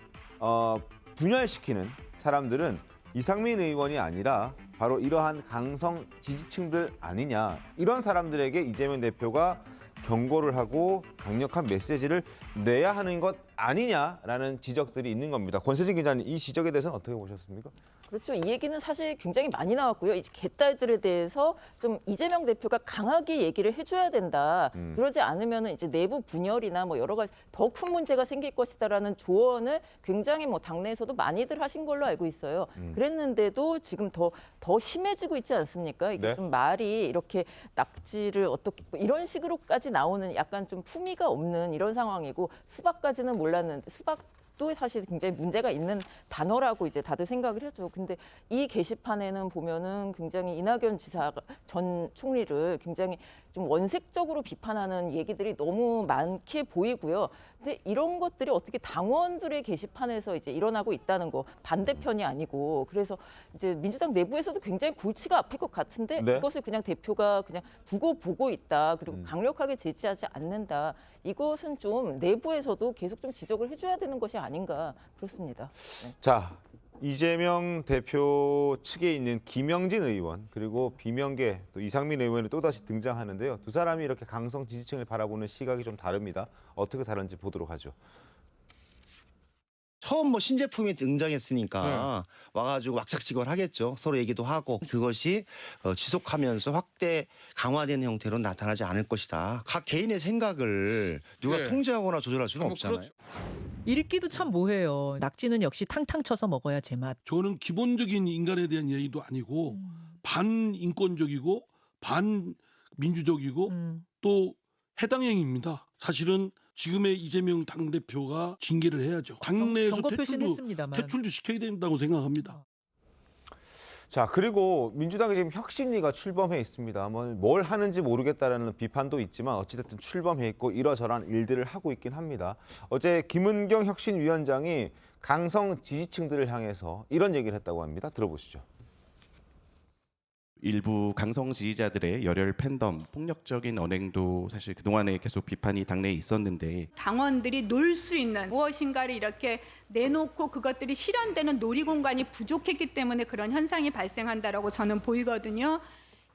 분열시키는 사람들은 이상민 의원이 아니라 바로 이러한 강성 지지층들 아니냐. 이런 사람들에게 이재명 대표가 경고를 하고 강력한 메시지를 내야 하는 것 아니냐라는 지적들이 있는 겁니다. 권세진 기자님, 이 지적에 대해서는 어떻게 보셨습니까? 그렇죠. 이 얘기는 사실 굉장히 많이 나왔고요. 이제 개딸들에 대해서 좀 이재명 대표가 강하게 얘기를 해줘야 된다. 그러지 않으면은 이제 내부 분열이나 뭐 여러 가지 더 큰 문제가 생길 것이다라는 조언을 굉장히 뭐 당내에서도 많이들 하신 걸로 알고 있어요. 그랬는데도 지금 더 심해지고 있지 않습니까? 이게 네. 좀 말이 이렇게 낙지를 어떻게 이런 식으로까지 나오는 약간 좀 품위가 없는 이런 상황이고, 수박까지는 몰랐는데 수박도 사실 굉장히 문제가 있는 단어라고 이제 다들 생각을 하죠. 근데 이 게시판에는 보면은 굉장히 이낙연 지사 전 총리를 굉장히 좀 원색적으로 비판하는 얘기들이 너무 많게 보이고요. 근데 이런 것들이 어떻게 당원들의 게시판에서 이제 일어나고 있다는 거, 반대편이 아니고, 그래서 이제 민주당 내부에서도 굉장히 골치가 아플 것 같은데 네. 이것을 그냥 대표가 그냥 두고 보고 있다, 그리고 강력하게 제지하지 않는다, 이것은 좀 내부에서도 계속 좀 지적을 해줘야 되는 것이 아닌가 그렇습니다. 네. 자, 이재명 대표 측에 있는 김영진 의원, 그리고 비명계 또 이상민 의원이 또다시 등장하는데요. 두 사람이 이렇게 강성 지지층을 바라보는 시각이 좀 다릅니다. 어떻게 다른지 보도록 하죠. 처음 뭐 신제품이 등장했으니까 와가지고 왁삭지껄 하겠죠. 서로 얘기도 하고, 그것이 지속하면서 확대 강화되는 형태로 나타나지 않을 것이다. 각 개인의 생각을 누가 통제하거나 조절할 수는 없잖아요. 그렇죠. 읽기도 참 뭐해요. 낙지는 역시 탕탕 쳐서 먹어야 제맛. 저는 기본적인 인간에 대한 얘기도 아니고 반인권적이고 반민주적이고 또 해당 행위입니다. 사실은 지금의 이재명 당대표가 징계를 해야죠. 당내에서 경고 표시는 했습니다만. 퇴출도 시켜야 된다고 생각합니다. 자, 그리고 민주당이 지금 혁신위가 출범해 있습니다. 뭘 하는지 모르겠다라는 비판도 있지만 어찌됐든 출범해 있고 이러저러한 일들을 하고 있긴 합니다. 어제 김은경 혁신위원장이 강성 지지층들을 향해서 이런 얘기를 했다고 합니다. 들어보시죠. 일부 강성 지지자들의 열혈 팬덤, 폭력적인 언행도 사실 그동안에 계속 비판이 당내에 있었는데, 당원들이 놀 수 있는 무엇인가를 이렇게 내놓고 그것들이 실현되는 놀이공간이 부족했기 때문에 그런 현상이 발생한다라고 저는 보이거든요.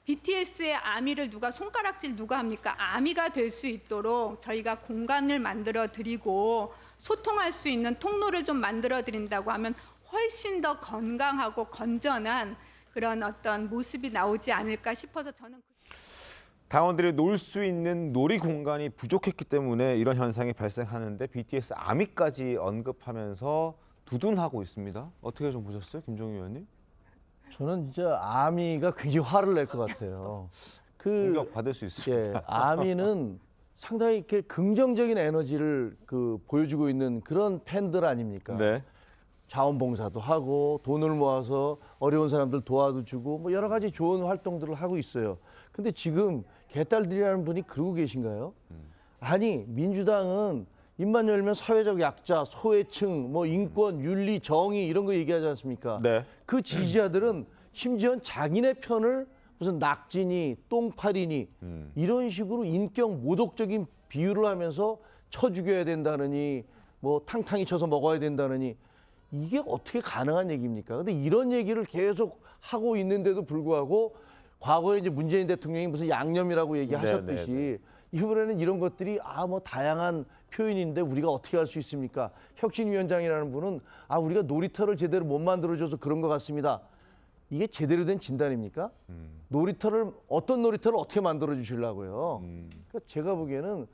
BTS의 아미를 손가락질 누가 합니까? 아미가 될 수 있도록 저희가 공간을 만들어 드리고 소통할 수 있는 통로를 좀 만들어 드린다고 하면 훨씬 더 건강하고 건전한 그런 어떤 모습이 나오지 않을까 싶어서 저는 당원들이 놀 수 있는 놀이 공간이 부족했기 때문에 이런 현상이 발생하는데 BTS 아미까지 언급하면서 두둔하고 있습니다. 어떻게 좀 보셨어요, 김종인 의원님? 저는 진짜 아미가 굉장히 화를 낼 것 같아요. 공격 받을 수 있습니다. 예, 아미는 상당히 이렇게 긍정적인 에너지를 보여주고 있는 그런 팬들 아닙니까? 네. 자원봉사도 하고 돈을 모아서 어려운 사람들 도와도 주고 뭐 여러 가지 좋은 활동들을 하고 있어요. 근데 지금 개딸들이라는 분이 그러고 계신가요? 아니 민주당은 입만 열면 사회적 약자, 소외층, 뭐 인권, 윤리, 정의 이런 거 얘기하지 않습니까? 네. 그 지지자들은 심지어 자기네 편을 무슨 낙진이, 똥파리니 이런 식으로 인격 모독적인 비유를 하면서 쳐 죽여야 된다느니 뭐 탕탕이 쳐서 먹어야 된다느니 이게 어떻게 가능한 얘기입니까? 근데 이런 얘기를 계속 하고 있는데도 불구하고 과거에 이제 문재인 대통령이 무슨 양념이라고 얘기하셨듯이 이번에는 이런 것들이 뭐 다양한 표현인데 우리가 어떻게 할 수 있습니까? 혁신위원장이라는 분은 우리가 놀이터를 제대로 못 만들어줘서 그런 것 같습니다. 이게 제대로 된 진단입니까? 어떤 놀이터를 어떻게 만들어 주시려고요? 그러니까 제가 보기에는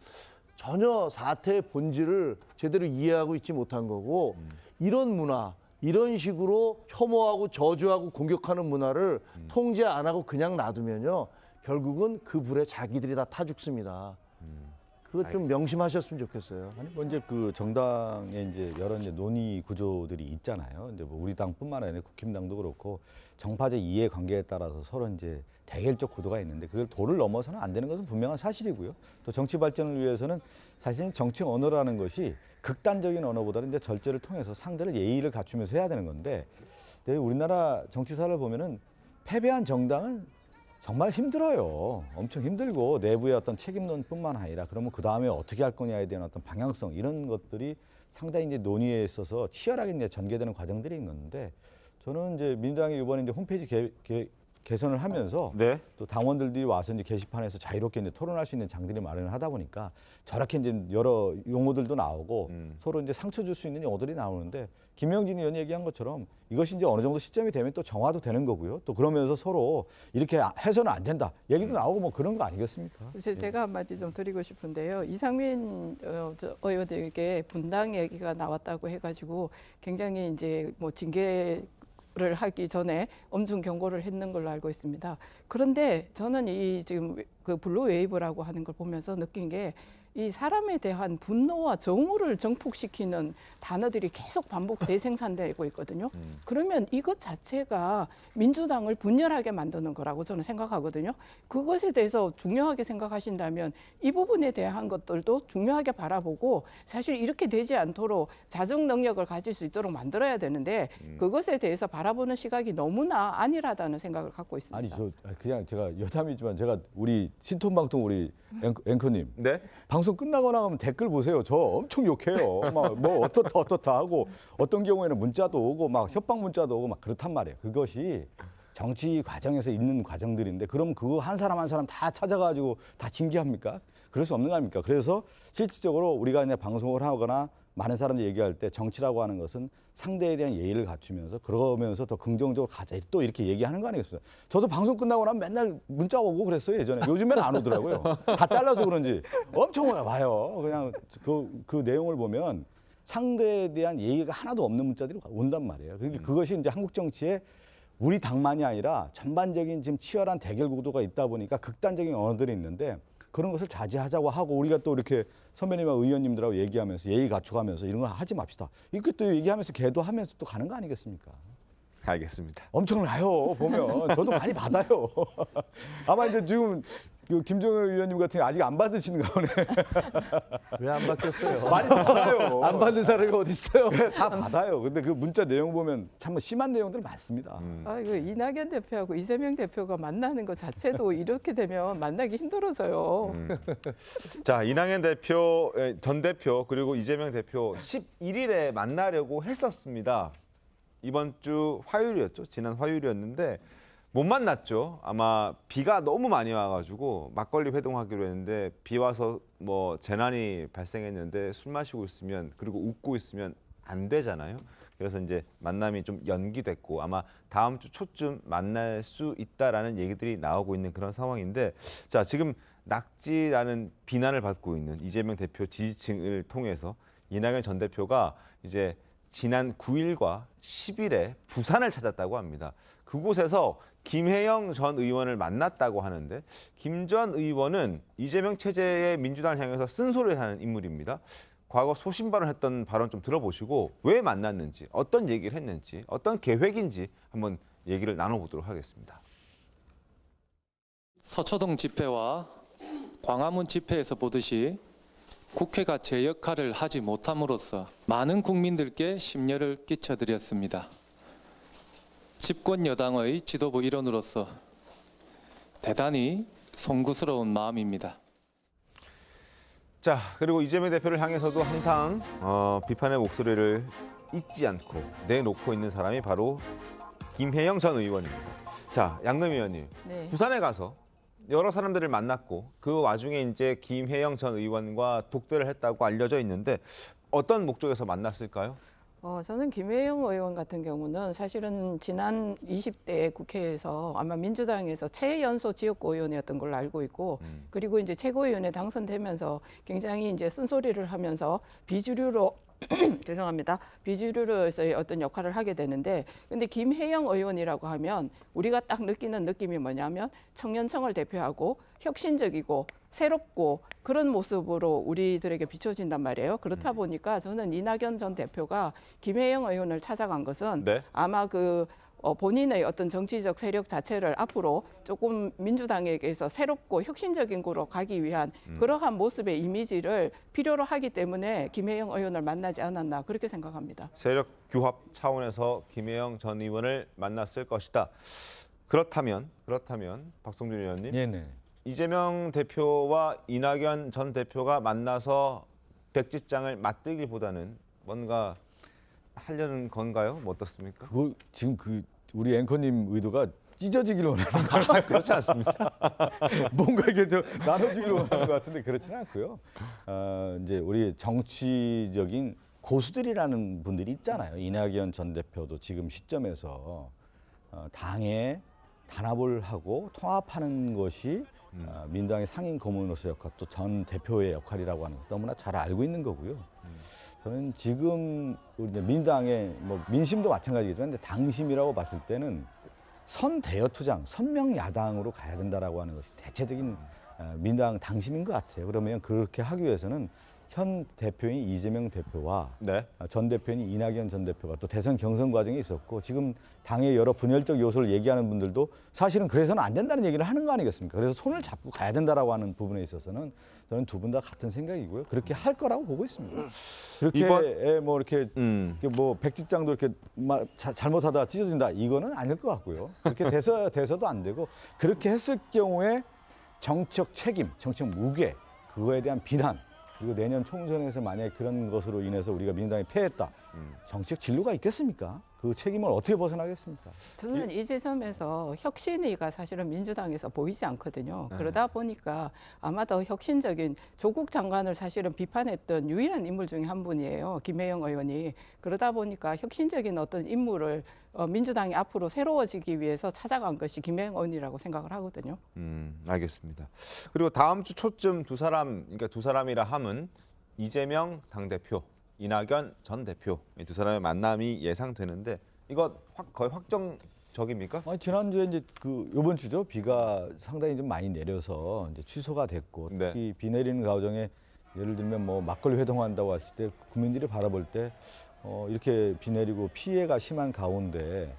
전혀 사태의 본질을 제대로 이해하고 있지 못한 거고 이런 문화, 이런 식으로 혐오하고 저주하고 공격하는 문화를 통제 안 하고 그냥 놔두면요. 결국은 그 불에 자기들이 다 타 죽습니다. 그거 좀 명심하셨으면 좋겠어요. 아니 먼저 그 정당에 이제 여러 이제 논의 구조들이 있잖아요. 이제 뭐 우리 당뿐만 아니라 국힘당도 그렇고 정파적 이해관계에 따라서 서로 이제 대결적 구도가 있는데 그걸 도를 넘어서는 안 되는 것은 분명한 사실이고요. 또 정치 발전을 위해서는 사실 정치 언어라는 것이 극단적인 언어보다는 이제 절제를 통해서 상대를 예의를 갖추면서 해야 되는 건데 우리나라 정치사를 보면은 패배한 정당은 정말 힘들어요. 엄청 힘들고 내부의 어떤 책임론뿐만 아니라 그러면 그 다음에 어떻게 할 거냐에 대한 어떤 방향성 이런 것들이 상당히 이제 논의에 있어서 치열하게 이제 전개되는 과정들이 있는데 저는 이제 민주당이 이번에 이제 홈페이지 개선을 하면서 또 당원들이 와서 이제 게시판에서 자유롭게 이제 토론할 수 있는 장들이 마련을 하다 보니까 저렇게 이제 여러 용어들도 나오고 서로 이제 상처 줄 수 있는 용어들이 나오는데 김영진 의원이 얘기한 것처럼 이것이 이제 어느 정도 시점이 되면 또 정화도 되는 거고요. 또 그러면서 서로 이렇게 해서는 안 된다. 얘기도 나오고 뭐 그런 거 아니겠습니까? 제가 한마디 좀 드리고 싶은데요. 이상민 의원에게 분당 얘기가 나왔다고 해가지고 굉장히 이제 뭐 징계를 하기 전에 엄중 경고를 했는 걸로 알고 있습니다. 그런데 저는 이 지금 그 블루 웨이브라고 하는 걸 보면서 느낀 게 이 사람에 대한 분노와 정오를 정폭시키는 단어들이 계속 반복 재생산되고 있거든요. 그러면 이것 자체가 민주당을 분열하게 만드는 거라고 저는 생각하거든요. 그것에 대해서 중요하게 생각하신다면 이 부분에 대한 것들도 중요하게 바라보고 사실 이렇게 되지 않도록 자정 능력을 가질 수 있도록 만들어야 되는데 그것에 대해서 바라보는 시각이 너무나 안일하다는 생각을 갖고 있습니다. 아니 그냥 제가 여담이지만 제가 우리 신톤방통 우리 앵커님 방송 끝나고 나가면 댓글 보세요. 저 엄청 욕해요. 막 뭐 어떻다 하고 어떤 경우에는 문자도 오고 막 협박 문자도 오고 막 그렇단 말이에요. 그것이 정치 과정에서 있는 과정들인데 그럼 그거 한 사람 한 사람 다 찾아가지고 다 징계합니까? 그럴 수 없는 거 아닙니까? 그래서 실질적으로 우리가 그냥 방송을 하거나 많은 사람들이 얘기할 때 정치라고 하는 것은 상대에 대한 예의를 갖추면서 그러면서 더 긍정적으로 가자 또 이렇게 얘기하는 거 아니겠어요? 저도 방송 끝나고 나면 맨날 문자 오고 그랬어요 예전에. 요즘엔 안 오더라고요. 다 잘라서 그런지 엄청 와요. 그냥 그 내용을 보면 상대에 대한 예의가 하나도 없는 문자들이 온단 말이에요. 그러니까 그것이 이제 한국 정치에 우리 당만이 아니라 전반적인 지금 치열한 대결 구도가 있다 보니까 극단적인 언어들이 있는데 그런 것을 자제하자고 하고 우리가 또 이렇게 선배님과 의원님들하고 얘기하면서 예의 갖춰가면서 이런 거 하지 맙시다. 이렇게 또 얘기하면서 계도하면서 또 가는 거 아니겠습니까? 알겠습니다. 엄청나요. 보면 저도 많이 받아요. 아마 이제 지금 그 김종현 의원님 같은 게 아직 안 받으시는가 보네. 왜 안 받겠어요? 많이 받아요. 안 받는 사람이 어디 있어요? 다 받아요. 근데 그 문자 내용 보면 참 심한 내용들 많습니다. 이거 이낙연 대표하고 이재명 대표가 만나는 것 자체도 이렇게 되면 만나기 힘들어져요. 자, 이낙연 대표, 전 대표 그리고 이재명 대표 11일에 만나려고 했었습니다. 이번 주 화요일이었죠. 지난 화요일이었는데 못 만났죠. 아마 비가 너무 많이 와가지고 막걸리 회동하기로 했는데 비 와서 뭐 재난이 발생했는데 술 마시고 있으면 그리고 웃고 있으면 안 되잖아요. 그래서 이제 만남이 좀 연기됐고 아마 다음 주 초쯤 만날 수 있다라는 얘기들이 나오고 있는 그런 상황인데 자 지금 낙지라는 비난을 받고 있는 이재명 대표 지지층을 통해서 이낙연 전 대표가 이제 지난 9일과 10일에 부산을 찾았다고 합니다. 그곳에서 김혜영 전 의원을 만났다고 하는데 김 전 의원은 이재명 체제의 민주당을 향해서 쓴소리를 하는 인물입니다. 과거 소신 발언했던 발언 좀 들어보시고 왜 만났는지, 어떤 얘기를 했는지, 어떤 계획인지 한번 얘기를 나눠보도록 하겠습니다. 서초동 집회와 광화문 집회에서 보듯이 국회가 제 역할을 하지 못함으로써 많은 국민들께 심려를 끼쳐드렸습니다. 집권 여당의 지도부 일원으로서 대단히 송구스러운 마음입니다. 자, 그리고 이재명 대표를 향해서도 항상 비판의 목소리를 잊지 않고 내놓고 있는 사람이 바로 김혜영 전 의원입니다. 자, 양금 의원님, 네. 부산에 가서 여러 사람들을 만났고 그 와중에 이제 김혜영 전 의원과 독대를 했다고 알려져 있는데 어떤 목적에서 만났을까요? 저는 김혜영 의원 같은 경우는 사실은 지난 20대 국회에서 아마 민주당에서 최연소 지역구 의원이었던 걸로 알고 있고 그리고 이제 최고위원에 당선되면서 굉장히 이제 쓴소리를 하면서 비주류로 죄송합니다. 비주류로서의 어떤 역할을 하게 되는데 근데 김혜영 의원이라고 하면 우리가 딱 느끼는 느낌이 뭐냐면 청년청을 대표하고 혁신적이고 새롭고 그런 모습으로 우리들에게 비춰진단 말이에요. 그렇다 보니까 저는 이낙연 전 대표가 김혜영 의원을 찾아간 것은 네. 아마 본인의 어떤 정치적 세력 자체를 앞으로 조금 민주당에게서 새롭고 혁신적인 곳으로 가기 위한 그러한 모습의 이미지를 필요로 하기 때문에 김혜영 의원을 만나지 않았나 그렇게 생각합니다. 세력 규합 차원에서 김혜영 전 의원을 만났을 것이다. 그렇다면 박성준 의원님, 네네. 이재명 대표와 이낙연 전 대표가 만나서 백지장을 맞들기보다는 뭔가 하려는 건가요? 뭐 어떻습니까? 그거 지금 우리 앵커님 의도가 찢어지기를 원하는 거 그렇지 않습니다. 뭔가 이렇게 좀 나눠주기를 원하는 것 같은데 그렇지는 않고요. 이제 우리 정치적인 고수들이라는 분들이 있잖아요. 이낙연 전 대표도 지금 시점에서 당에 단합을 하고 통합하는 것이 민주당의 상임 고문으로서 역할, 또 전 대표의 역할이라고 하는 거 너무나 잘 알고 있는 거고요. 저는 지금 우리 민주당의 뭐 민심도 마찬가지겠지만 근데 당심이라고 봤을 때는 선대여 투쟁, 선명 야당으로 가야 된다라고 하는 것이 대체적인 민주당 당심인 것 같아요. 그러면 그렇게 하기 위해서는 현 대표인 이재명 대표와 전 대표인 이낙연 전 대표가 또 대선 경선 과정에 있었고 지금 당의 여러 분열적 요소를 얘기하는 분들도 사실은 그래서는 안 된다는 얘기를 하는 거 아니겠습니까? 그래서 손을 잡고 가야 된다라고 하는 부분에 있어서는 저는 두 분 다 같은 생각이고요. 그렇게 할 거라고 보고 있습니다. 그렇게 뭐 이렇게 뭐 백지장도 이렇게 잘못하다 찢어진다 이거는 아닐 것 같고요. 그렇게 돼서도 안 되고 그렇게 했을 경우에 정치적 책임, 정치적 무게 그거에 대한 비난 그리고 내년 총선에서 만약에 그런 것으로 인해서 우리가 민주당이 패했다. 정치적 진로가 있겠습니까? 그 책임을 어떻게 벗어나겠습니까? 저는 이 지점에서 혁신위가 사실은 민주당에서 보이지 않거든요. 그러다 보니까 아마 더 혁신적인 조국 장관을 사실은 비판했던 유일한 인물 중에 한 분이에요. 김혜영 의원이. 그러다 보니까 혁신적인 어떤 인물을 민주당이 앞으로 새로워지기 위해서 찾아간 것이 김혜영 의원이라고 생각을 하거든요. 알겠습니다. 그리고 다음 주 초쯤 두 사람이라 함은 이재명 당대표, 이낙연 전 대표 이 두 사람의 만남이 예상되는데 이거 거의 확정적입니까? 지난주에 이제 이번 주죠. 비가 상당히 좀 많이 내려서 이제 취소가 됐고 특히 비 내리는 과정에 예를 들면 뭐 막걸리 회동한다고 했을 때 국민들이 바라볼 때 이렇게 비 내리고 피해가 심한 가운데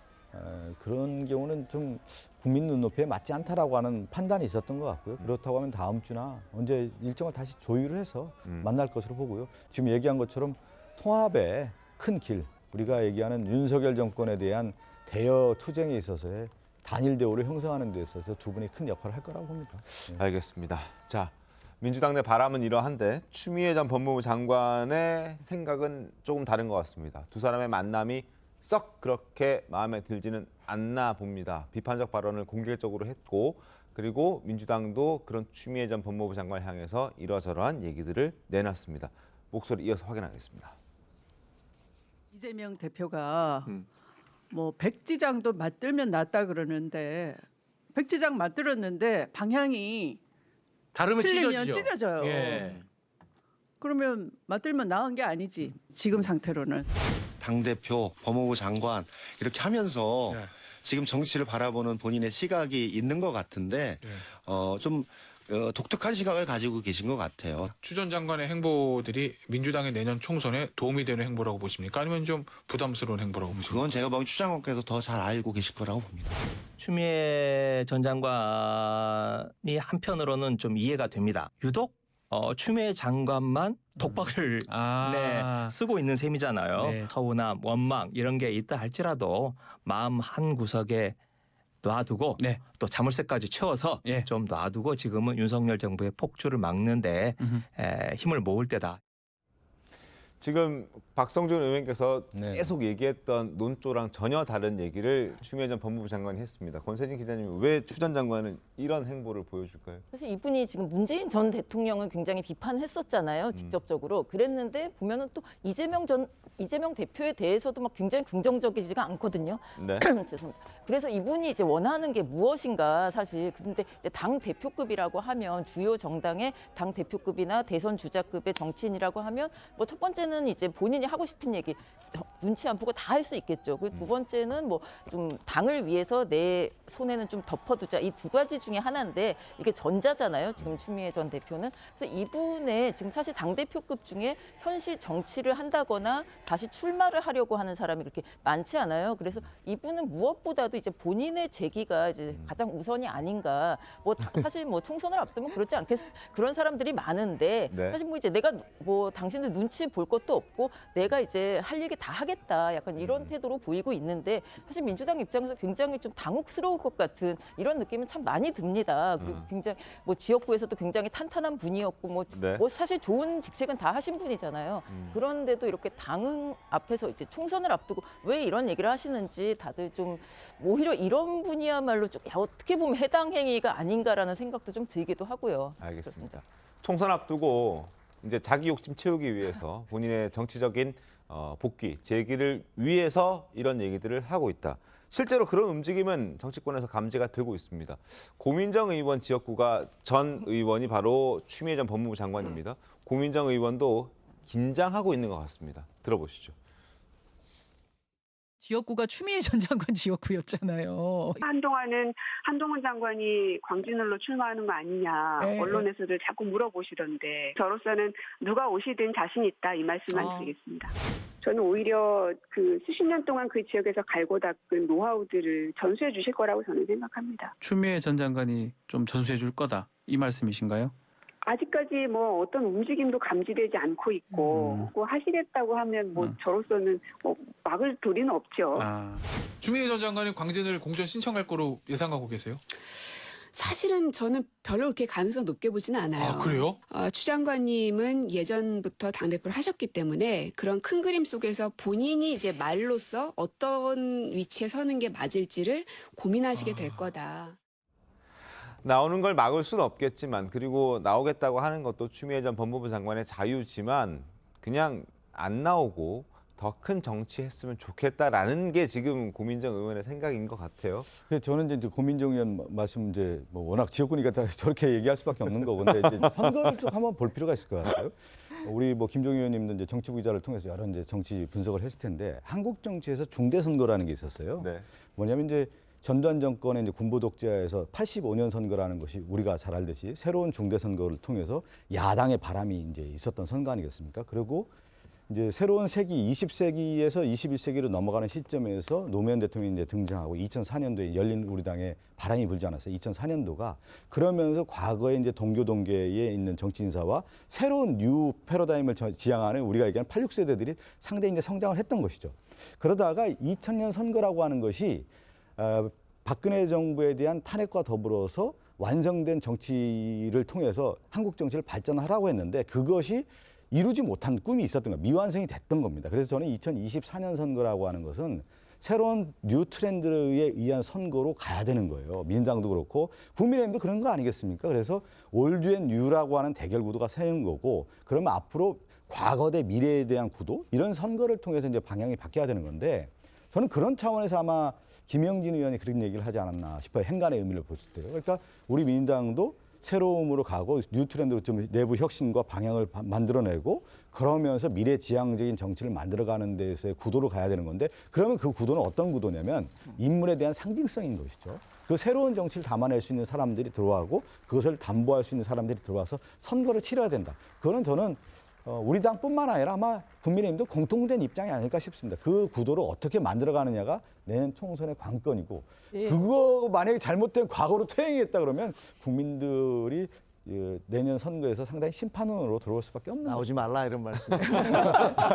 그런 경우는 좀 국민 눈높이에 맞지 않다라고 하는 판단이 있었던 것 같고요. 그렇다고 하면 다음 주나 언제 일정을 다시 조율을 해서 만날 것으로 보고요. 지금 얘기한 것처럼 통합의 큰 길, 우리가 얘기하는 윤석열 정권에 대한 대여 투쟁에 있어서의 단일 대우를 형성하는 데 있어서 두 분이 큰 역할을 할 거라고 봅니다. 알겠습니다. 자, 민주당 내 바람은 이러한데 추미애 전 법무부 장관의 생각은 조금 다른 것 같습니다. 두 사람의 만남이 썩 그렇게 마음에 들지는 않나 봅니다. 비판적 발언을 공개적으로 했고 그리고 민주당도 그런 추미애 전 법무부 장관을 향해서 이러저러한 얘기들을 내놨습니다. 목소리 이어서 확인하겠습니다. 이재명 대표가 뭐 백지장도 맞들면 낫다 그러는데 백지장 맞들었는데 방향이 다르면 틀리면 찢어지죠. 찢어져요. 예. 그러면 맞들면 나은 게 아니지. 지금 상태로는. 당대표, 법무부 장관 이렇게 하면서 지금 정치를 바라보는 본인의 시각이 있는 것 같은데 좀 독특한 시각을 가지고 계신 것 같아요. 추 전 장관의 행보들이 민주당의 내년 총선에 도움이 되는 행보라고 보십니까? 아니면 좀 부담스러운 행보라고 보십니까? 그건 제가 보기엔 추 장관께서 더 잘 알고 계실 거라고 봅니다. 추미애 전 장관이 한편으로는 좀 이해가 됩니다. 유독 추미애 장관만 독박을 쓰고 있는 셈이잖아요. 네. 서운함, 원망 이런 게 있다 할지라도 마음 한 구석에 놔두고 또 자물쇠까지 채워서 좀 놔두고 지금은 윤석열 정부의 폭주를 막는데 힘을 모을 때다. 지금 박성준 의원께서 계속 얘기했던 논조랑 전혀 다른 얘기를 추미애 전 법무부 장관이 했습니다. 권세진 기자님, 왜 추 전 장관은 이런 행보를 보여줄까요? 사실 이분이 지금 문재인 전 대통령을 굉장히 비판했었잖아요. 직접적으로. 그랬는데 보면은 또 이재명 대표에 대해서도 막 굉장히 긍정적이지가 않거든요. 네. 죄송합니다. 그래서 이분이 이제 원하는 게 무엇인가 사실. 근데 이제 당 대표급이라고 하면 주요 정당의 당 대표급이나 대선 주자급의 정치인이라고 하면 뭐 첫 번째는 이제 본인이 하고 싶은 얘기 눈치 안 보고 다 할 수 있겠죠. 그 두 번째는 뭐 좀 당을 위해서 내 손에는 좀 덮어두자. 이 두 가지 중에 하나인데 이게 전자잖아요. 지금 추미애 전 대표는. 그래서 이분의 지금 사실 당대표급 중에 현실 정치를 한다거나 다시 출마를 하려고 하는 사람이 그렇게 많지 않아요. 그래서 이분은 무엇보다도 이제 본인의 재기가 이제 가장 우선이 아닌가. 뭐 사실 뭐 총선을 앞두면 그렇지 그런 사람들이 많은데 사실 뭐 이제 내가 뭐 당신들 눈치 볼 것도 없고 내가 이제 할 얘기 다 하겠다. 약간 이런 태도로 보이고 있는데 사실 민주당 입장에서 굉장히 좀 당혹스러울 것 같은 이런 느낌은 참 많이 듭니다. 그리고 굉장히 뭐 지역구에서도 굉장히 탄탄한 분이었고 뭐 사실 좋은 직책은 다 하신 분이잖아요. 그런데도 이렇게 당 앞에서 이제 총선을 앞두고 왜 이런 얘기를 하시는지 다들 좀 오히려 이런 분이야말로 좀 어떻게 보면 해당 행위가 아닌가라는 생각도 좀 들기도 하고요. 알겠습니다. 총선 앞두고 이제 자기 욕심 채우기 위해서 본인의 정치적인 복귀, 재기를 위해서 이런 얘기들을 하고 있다. 실제로 그런 움직임은 정치권에서 감지가 되고 있습니다. 고민정 의원 지역구가 전 의원이 바로 추미애 전 법무부 장관입니다. 고민정 의원도 긴장하고 있는 것 같습니다. 들어보시죠. 지역구가 추미애 전 장관 지역구였잖아요. 한동안은 한동훈 장관이 광진을로 출마하는 거 아니냐 언론에서도 자꾸 물어보시던데 저로서는 누가 오시든 자신 있다 이 말씀만 드리겠습니다. 저는 오히려 그 수십 년 동안 그 지역에서 갈고 닦은 노하우들을 전수해 주실 거라고 저는 생각합니다. 추미애 전 장관이 좀 전수해 줄 거다 이 말씀이신가요? 아직까지 뭐 어떤 움직임도 감지되지 않고 있고 뭐 하시겠다고 하면 뭐 저로서는 뭐 막을 도리는 없죠. 추미애 전 장관이 광진을 공천 신청할 거로 예상하고 계세요? 사실은 저는 별로 그렇게 가능성 높게 보지는 않아요. 아, 그래요? 추 장관님은 예전부터 당대표를 하셨기 때문에 그런 큰 그림 속에서 본인이 이제 말로써 어떤 위치에 서는 게 맞을지를 고민하시게 될 거다. 나오는 걸 막을 수는 없겠지만 그리고 나오겠다고 하는 것도 추미애 전 법무부 장관의 자유지만 그냥 안 나오고 더 큰 정치했으면 좋겠다라는 게 지금 고민정 의원의 생각인 것 같아요. 근데 저는 이제 고민정 의원 말씀 이제 뭐 워낙 지역구니까 다 저렇게 얘기할 수밖에 없는 거고 근데 이제 선거를 쭉 한번 볼 필요가 있을 것 같아요. 우리 뭐 김종인 의원님도 이제 정치부 기자를 통해서 여러 이제 정치 분석을 했을 텐데 한국 정치에서 중대 선거라는 게 있었어요. 뭐냐면 이제 전두환 정권의 이제 군부 독재에서 85년 선거라는 것이 우리가 잘 알듯이 새로운 중대 선거를 통해서 야당의 바람이 이제 있었던 선거 아니겠습니까? 그리고 이제 새로운 세기 20세기에서 21세기로 넘어가는 시점에서 노무현 대통령이 이제 등장하고 2004년도에 열린 우리당에 바람이 불지 않았어요. 2004년도가 그러면서 과거에 이제 동교동계에 있는 정치 인사와 새로운 뉴 패러다임을 지향하는 우리가 얘기하는 86세대들이 상당히 이제 성장을 했던 것이죠. 그러다가 2000년 선거라고 하는 것이 박근혜 정부에 대한 탄핵과 더불어서 완성된 정치를 통해서 한국 정치를 발전하라고 했는데 그것이 이루지 못한 꿈이 있었던 거예요. 미완성이 됐던 겁니다. 그래서 저는 2024년 선거라고 하는 것은 새로운 뉴 트렌드에 의한 선거로 가야 되는 거예요. 민주당도 그렇고 국민의힘도 그런 거 아니겠습니까? 그래서 올드 앤 뉴라고 하는 대결 구도가 생기는 거고 그러면 앞으로 과거 대 미래에 대한 구도 이런 선거를 통해서 이제 방향이 바뀌어야 되는 건데 저는 그런 차원에서 아마 김영진 의원이 그런 얘기를 하지 않았나 싶어요. 행간의 의미를 볼 때요. 그러니까 우리 민주당도 새로움으로 가고 뉴트렌드로 좀 내부 혁신과 방향을 만들어내고 그러면서 미래지향적인 정치를 만들어가는 데서의 구도로 가야 되는 건데 그러면 그 구도는 어떤 구도냐면 인물에 대한 상징성인 것이죠. 그 새로운 정치를 담아낼 수 있는 사람들이 들어가고 그것을 담보할 수 있는 사람들이 들어와서 선거를 치러야 된다. 그거는 저는 우리 당뿐만 아니라 아마 국민의힘도 공통된 입장이 아닐까 싶습니다. 그 구도를 어떻게 만들어가느냐가 내년 총선의 관건이고 예. 그거 만약에 잘못된 과거로 퇴행했다 그러면 국민들이 내년 선거에서 상당히 심판원으로 들어올 수밖에 없는 나오지 말라 이런 말씀.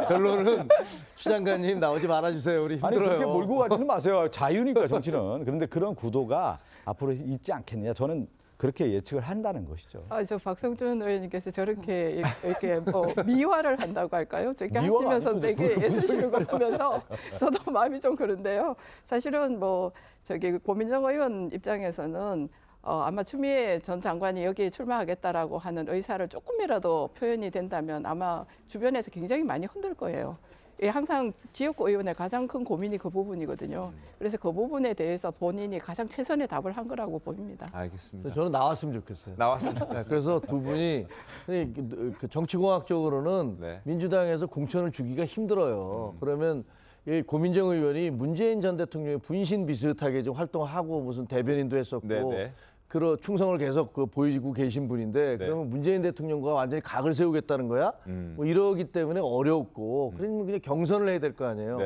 결론은 추 장관님 나오지 말아주세요. 우리 힘들어요. 아니 그렇게 몰고 가지는 마세요. 자유니까 정치는. 그런데 그런 구도가 앞으로 있지 않겠느냐. 저는 그렇게 예측을 한다는 것이죠. 저 박성준 의원님께서 저렇게 이렇게 뭐 미화를 한다고 할까요? 저렇게 미화가 하시면서 아니고 되게 무슨 애쓰시는 걸 소리예요? 보면서 저도 마음이 좀 그런데요. 사실은 뭐 저기 고민정 의원 입장에서는 아마 추미애 전 장관이 여기에 출마하겠다라고 하는 의사를 조금이라도 표현이 된다면 아마 주변에서 굉장히 많이 흔들 거예요. 예, 항상 지역구 의원의 가장 큰 고민이 그 부분이거든요. 그래서 그 부분에 대해서 본인이 가장 최선의 답을 한 거라고 보입니다. 알겠습니다. 저는 나왔으면 좋겠어요. 나왔으면 좋겠어요. 네, 그래서 두 분이 그 정치공학적으로는 네. 민주당에서 공천을 주기가 힘들어요. 그러면 이 고민정 의원이 문재인 전 대통령의 분신 비슷하게 좀 활동하고 무슨 대변인도 했었고 네. 그런 충성을 계속 보이고 계신 분인데 그러면 문재인 대통령과 완전히 각을 세우겠다는 거야? 뭐 이러기 때문에 어렵고 그러면 그냥 경선을 해야 될 거 아니에요.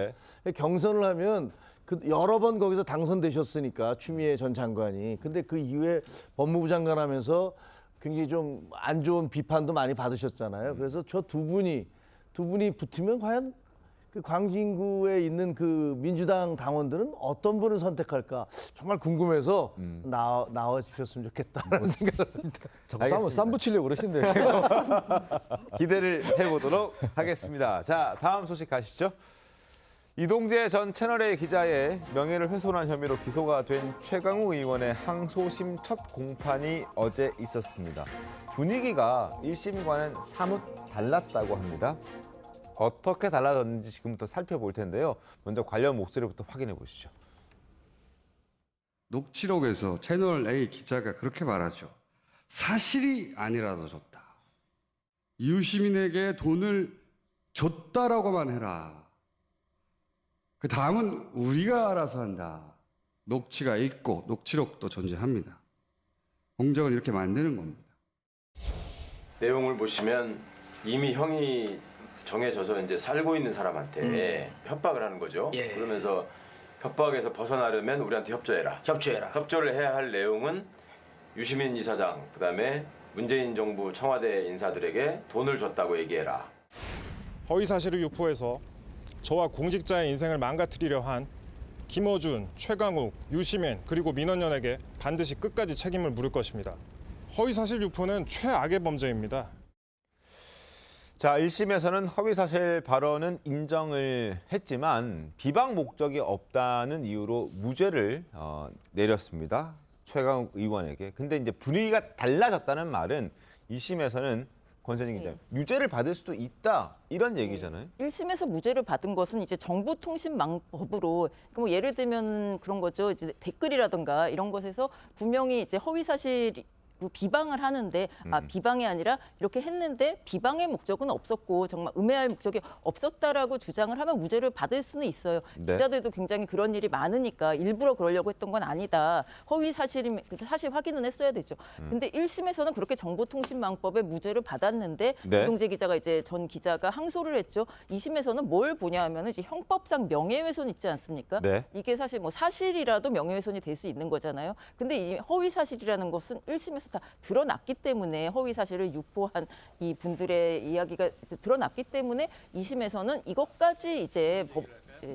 경선을 하면 그 여러 번 거기서 당선되셨으니까 추미애 전 장관이. 근데 그 이후에 법무부 장관 하면서 굉장히 좀 안 좋은 비판도 많이 받으셨잖아요. 그래서 저 두 분이 붙으면 과연 그 광진구에 있는 그 민주당 당원들은 어떤 분을 선택할까 정말 궁금해서 나와 주셨으면 좋겠다라는 생각을 합니다. 자꾸 쌈 붙이려고 그러신데. 기대를 해보도록 하겠습니다. 자, 다음 소식 가시죠. 이동재 전 채널A 기자의 명예를 훼손한 혐의로 기소가 된 최강욱 의원의 항소심 첫 공판이 어제 있었습니다. 분위기가 1심과는 사뭇 달랐다고 합니다. 어떻게 달라졌는지 지금부터 살펴볼 텐데요. 먼저 관련 목소리부터 확인해 보시죠. 녹취록에서 채널A 기자가 그렇게 말하죠. 사실이 아니라도 줬다. 이웃시민에게 돈을 줬다라고만 해라. 그 다음은 우리가 알아서 한다. 녹취가 있고 녹취록도 존재합니다. 공정은 이렇게 만드는 겁니다. 내용을 보시면 이미 형이 정해져서 이제 살고 있는 사람한테 협박을 하는 거죠. 그러면서 협박에서 벗어나려면 우리한테 협조해라. 협조를 해야 할 내용은 유시민 이사장, 그다음에 문재인 정부 청와대 인사들에게 돈을 줬다고 얘기해라. 허위 사실을 유포해서 저와 공직자의 인생을 망가뜨리려 한 김어준, 최강욱, 유시민 그리고 민원연에게 반드시 끝까지 책임을 물을 것입니다. 허위 사실 유포는 최악의 범죄입니다. 자, 1심에서는 허위사실 발언은 인정을 했지만 비방 목적이 없다는 이유로 무죄를 내렸습니다. 최강욱 의원에게. 근데 이제 분위기가 달라졌다는 말은 2심에서는 권선희 기자님, 유죄를 받을 수도 있다 이런 얘기잖아요. 1심에서 무죄를 받은 것은 이제 정보통신망법으로 뭐 예를 들면 그런 거죠. 이제 댓글이라든가 이런 것에서 분명히 이제 허위 사실이 비방을 하는데 비방이 아니라 이렇게 했는데 비방의 목적은 없었고 정말 음해할 목적이 없었다라고 주장을 하면 무죄를 받을 수는 있어요. 기자들도 굉장히 그런 일이 많으니까 일부러 그러려고 했던 건 아니다. 허위 사실이면 사실 확인은 했어야 되죠. 근데 1심에서는 그렇게 정보통신망법에 무죄를 받았는데 이동재 기자가 이제 전 기자가 항소를 했죠. 2심에서는 뭘 보냐 하면은 이제 형법상 명예훼손 있지 않습니까? 이게 사실 뭐 사실이라도 명예훼손이 될 수 있는 거잖아요. 근데 이 허위 사실이라는 것은 1심에서 다 드러났기 때문에 허위 사실을 유포한 이 분들의 이야기가 드러났기 때문에 2심에서는 이것까지 이제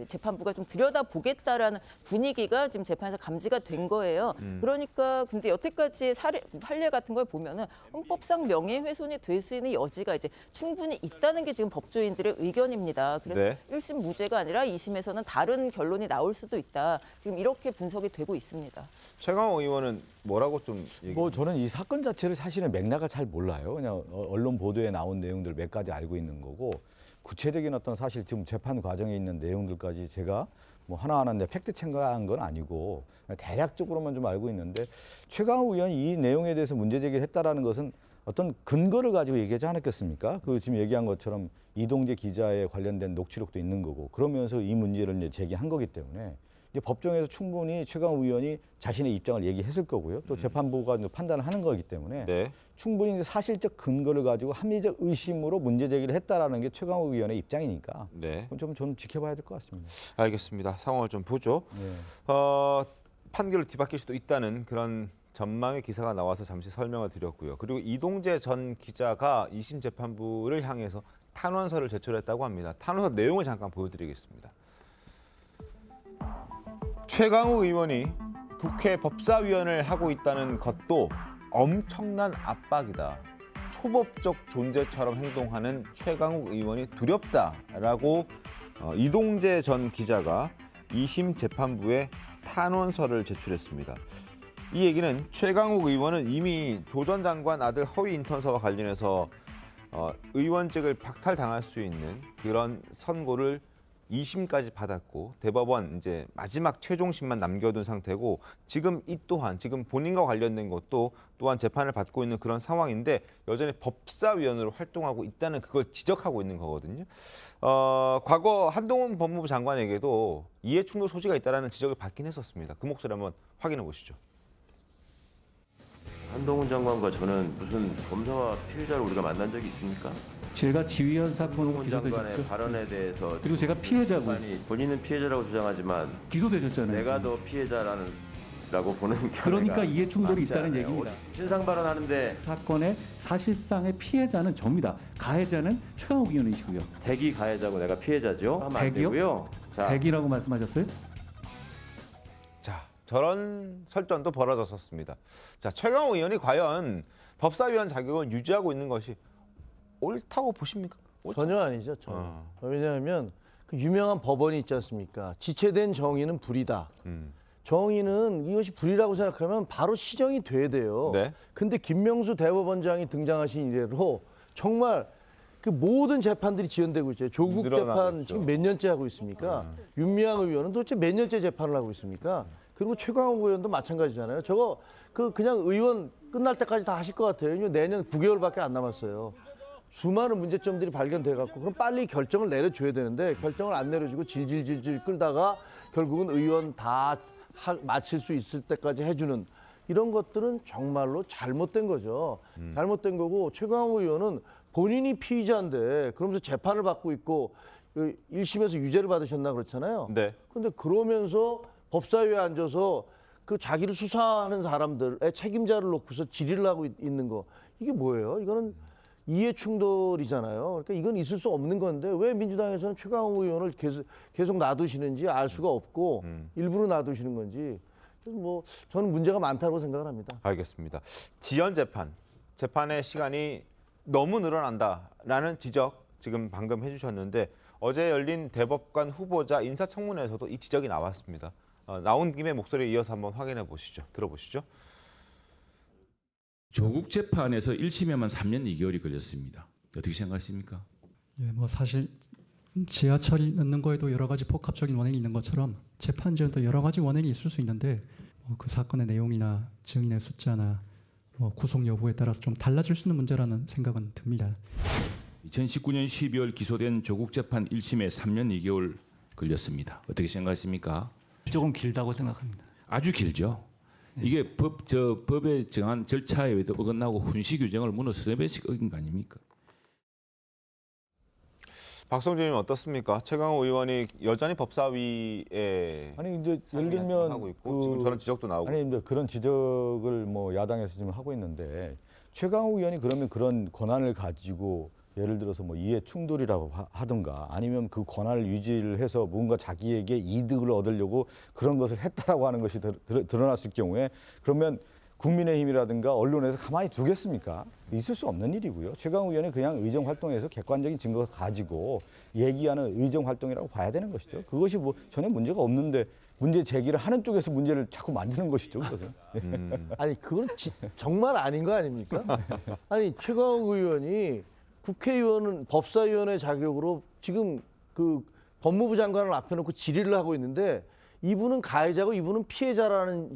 재판부가 좀 들여다보겠다라는 분위기가 지금 재판에서 감지가 된 거예요. 그러니까 근데 여태까지의 판례 같은 걸 보면은 헌법상 명예훼손이 될 수 있는 여지가 이제 충분히 있다는 게 지금 법조인들의 의견입니다. 그래서 1심 무죄가 아니라 2심에서는 다른 결론이 나올 수도 있다. 지금 이렇게 분석이 되고 있습니다. 최강욱 의원은 뭐라고 좀 뭐 저는 이 사건 자체를 사실은 맥락을 잘 몰라요. 그냥 언론 보도에 나온 내용들 몇 가지 알고 있는 거고 구체적인 어떤 사실 지금 재판 과정에 있는 내용들까지 제가 뭐 하나하나 내 팩트 체크한 건 아니고 대략적으로만 좀 알고 있는데 최강욱 의원이 이 내용에 대해서 문제 제기를 했다라는 것은 어떤 근거를 가지고 얘기하지 않았겠습니까? 그 지금 얘기한 것처럼 이동재 기자에 관련된 녹취록도 있는 거고 그러면서 이 문제를 이제 제기한 거기 때문에 이제 법정에서 충분히 최강욱 의원이 자신의 입장을 얘기했을 거고요. 또 재판부가 판단을 하는 거기 때문에 네. 충분히 이제 사실적 근거를 가지고 합리적 의심으로 문제 제기를 했다라는 게 최강욱 의원의 입장이니까 네. 그건 좀 저는 지켜봐야 될 것 같습니다. 알겠습니다. 상황을 좀 보죠. 네. 판결을 뒤바뀔 수도 있다는 그런 전망의 기사가 나와서 잠시 설명을 드렸고요. 그리고 이동재 전 기자가 2심 재판부를 향해서 탄원서를 제출했다고 합니다. 탄원서 내용을 잠깐 보여드리겠습니다. 최강욱 의원이 국회 법사위원을 하고 있다는 것도 엄청난 압박이다. 초법적 존재처럼 행동하는 최강욱 의원이 두렵다라고 이동재 전 기자가 2심 재판부에 탄원서를 제출했습니다. 이 얘기는 최강욱 의원은 이미 조 전 장관 아들 허위 인턴서와 관련해서 의원직을 박탈당할 수 있는 그런 선고를 2심까지 받았고 대법원 이제 마지막 최종심만 남겨둔 상태고 지금 이 또한 지금 본인과 관련된 것도 또한 재판을 받고 있는 그런 상황인데 여전히 법사위원으로 활동하고 있다는 그걸 지적하고 있는 거거든요. 과거 한동훈 법무부 장관에게도 이해충돌 소지가 있다는 지적을 받긴 했었습니다. 그 목소리 한번 확인해 보시죠. 한동훈 장관과 저는 무슨 검사와 피해자를 우리가 만난 적이 있습니까? 제가 지휘한 사건으로 한동훈 장관의 기소되셨죠. 발언에 대해서 그리고 제가 피해자고 본인은 피해자라고 주장하지만 기소되셨잖아요. 내가 더 피해자라고 보는 견해가 그러니까 이해 충돌이 많지 있다는 않아요. 얘기입니다. 신상 발언하는데 사건의 사실상의 피해자는 접니다. 가해자는 최강욱 의원이시고요. 대기 가해자고 내가 피해자죠. 하면 안 대기요? 되고요. 자, 대기라고 말씀하셨어요? 자, 저런 설전도 벌어졌었습니다. 자, 최강욱 의원이 과연 법사위원 자격을 유지하고 있는 것이 옳다고 보십니까? 전혀 아니죠. 전혀. 왜냐하면 그 유명한 법원이 있지 않습니까? 지체된 정의는 불이다. 정의는 이것이 불이라고 생각하면 바로 시정이 돼야 돼요. 네. 근데 김명수 대법원장이 등장하신 이래로 정말 그 모든 재판들이 지연되고 있죠. 조국 늘어나고 재판 있죠. 지금 몇 년째 하고 있습니까? 윤미향 의원은 도대체 몇 년째 재판을 하고 있습니까? 그리고 최강욱 의원도 마찬가지잖아요. 저거 그냥 의원 끝날 때까지 다 하실 것 같아요. 내년 9개월밖에 안 남았어요. 수많은 문제점들이 발견돼 갖고 그럼 빨리 결정을 내려줘야 되는데 결정을 안 내려주고 질질질질 끌다가 결국은 의원 다 마칠 수 있을 때까지 해주는 이런 것들은 정말로 잘못된 거죠. 잘못된 거고 최강욱 의원은 본인이 피의자인데 그러면서 재판을 받고 있고 1심에서 유죄를 받으셨나 그렇잖아요. 네. 근데 그러면서 법사위에 앉아서 그 자기를 수사하는 사람들의 책임자를 놓고서 질의를 하고 있는 거 이게 뭐예요? 이거는 이해 충돌이잖아요. 그러니까 이건 있을 수 없는 건데 왜 민주당에서는 최강욱 의원을 계속 놔두시는지 알 수가 없고 일부러 놔두시는 건지 뭐 저는 문제가 많다고 생각을 합니다. 알겠습니다. 지연 재판의 시간이 너무 늘어난다라는 지적 지금 방금 해주셨는데 어제 열린 대법관 후보자 인사청문회에서도 이 지적이 나왔습니다. 나온 김에 목소리 이어서 한번 확인해 보시죠. 들어보시죠. 조국 재판에서 1심에만 3년 2개월이 걸렸습니다. 어떻게 생각하십니까? 예, 뭐 사실 지하철이 늦는 거에도 여러 가지 복합적인 원인이 있는 것처럼 재판 지연도 여러 가지 원인이 있을 수 있는데 그 사건의 내용이나 증인의 숫자나 구속 여부에 따라서 좀 달라질 수 있는 문제라는 생각은 듭니다. 2019년 12월 기소된 조국 재판 1심에 3년 2개월 걸렸습니다. 어떻게 생각하십니까? 조금 길다고 생각합니다. 아주 길죠. 이게 법에 정한 절차에 어긋나고 훈시 규정을 무너뜨려 배식 어긴 거 아닙니까? 박성준님 어떻습니까? 최강욱 의원이 여전히 법사위에 아니 이제 예를 들면 하고 있고 지금 저런 지적도 나오고 아니 이제 그런 지적을 뭐 야당에서 지금 하고 있는데 최강욱 의원이 그러면 그런 권한을 가지고 예를 들어서 뭐 이해 충돌이라고 하든가 아니면 그 권한을 유지를 해서 뭔가 자기에게 이득을 얻으려고 그런 것을 했다라고 하는 것이 드러났을 경우에 그러면 국민의힘이라든가 언론에서 가만히 두겠습니까? 있을 수 없는 일이고요. 최강욱 의원이 그냥 의정 활동에서 객관적인 증거 가지고 얘기하는 의정 활동이라고 봐야 되는 것이죠. 그것이 뭐 전혀 문제가 없는데 문제 제기를 하는 쪽에서 문제를 자꾸 만드는 것이죠. 그것은. 아니 그건 정말 아닌 거 아닙니까? 아니 최강욱 의원이 국회의원은 법사위원회 자격으로 지금 그 법무부 장관을 앞에 놓고 질의를 하고 있는데 이분은 가해자고 이분은 피해자라는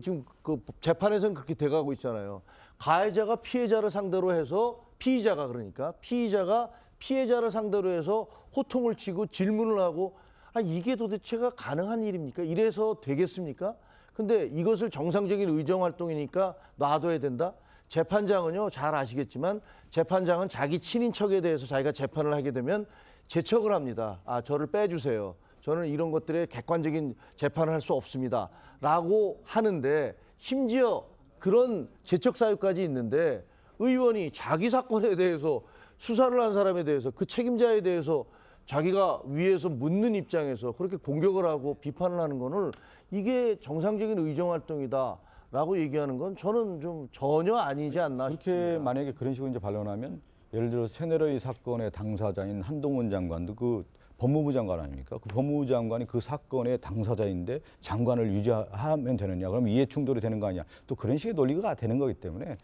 지금 그 재판에서는 그렇게 돼가고 있잖아요. 가해자가 피해자를 상대로 해서 피의자가 피해자를 상대로 해서 호통을 치고 질문을 하고 이게 도대체가 가능한 일입니까? 이래서 되겠습니까? 근데 이것을 정상적인 의정 활동이니까 놔둬야 된다? 재판장은요, 잘 아시겠지만 재판장은 자기 친인척에 대해서 자기가 재판을 하게 되면 재척을 합니다. 저를 빼주세요. 저는 이런 것들에 객관적인 재판을 할 수 없습니다. 라고 하는데 심지어 그런 재척 사유까지 있는데 의원이 자기 사건에 대해서 수사를 한 사람에 대해서 그 책임자에 대해서 자기가 위에서 묻는 입장에서 그렇게 공격을 하고 비판을 하는 거는 이게 정상적인 의정 활동이다라고 얘기하는 건 저는 좀 전혀 아니지 않나 싶습니다. 그렇게 만약에 그런 식으로 이제 반론하면 예를 들어서 채널A 사건의 당사자인 한동훈 장관도 그 법무부 장관 아닙니까? 그 법무부 장관이 그 사건의 당사자인데 장관을 유지하면 되느냐? 그럼 이해 충돌이 되는 거 아니냐? 또 그런 식의 논리가 되는 거기 때문에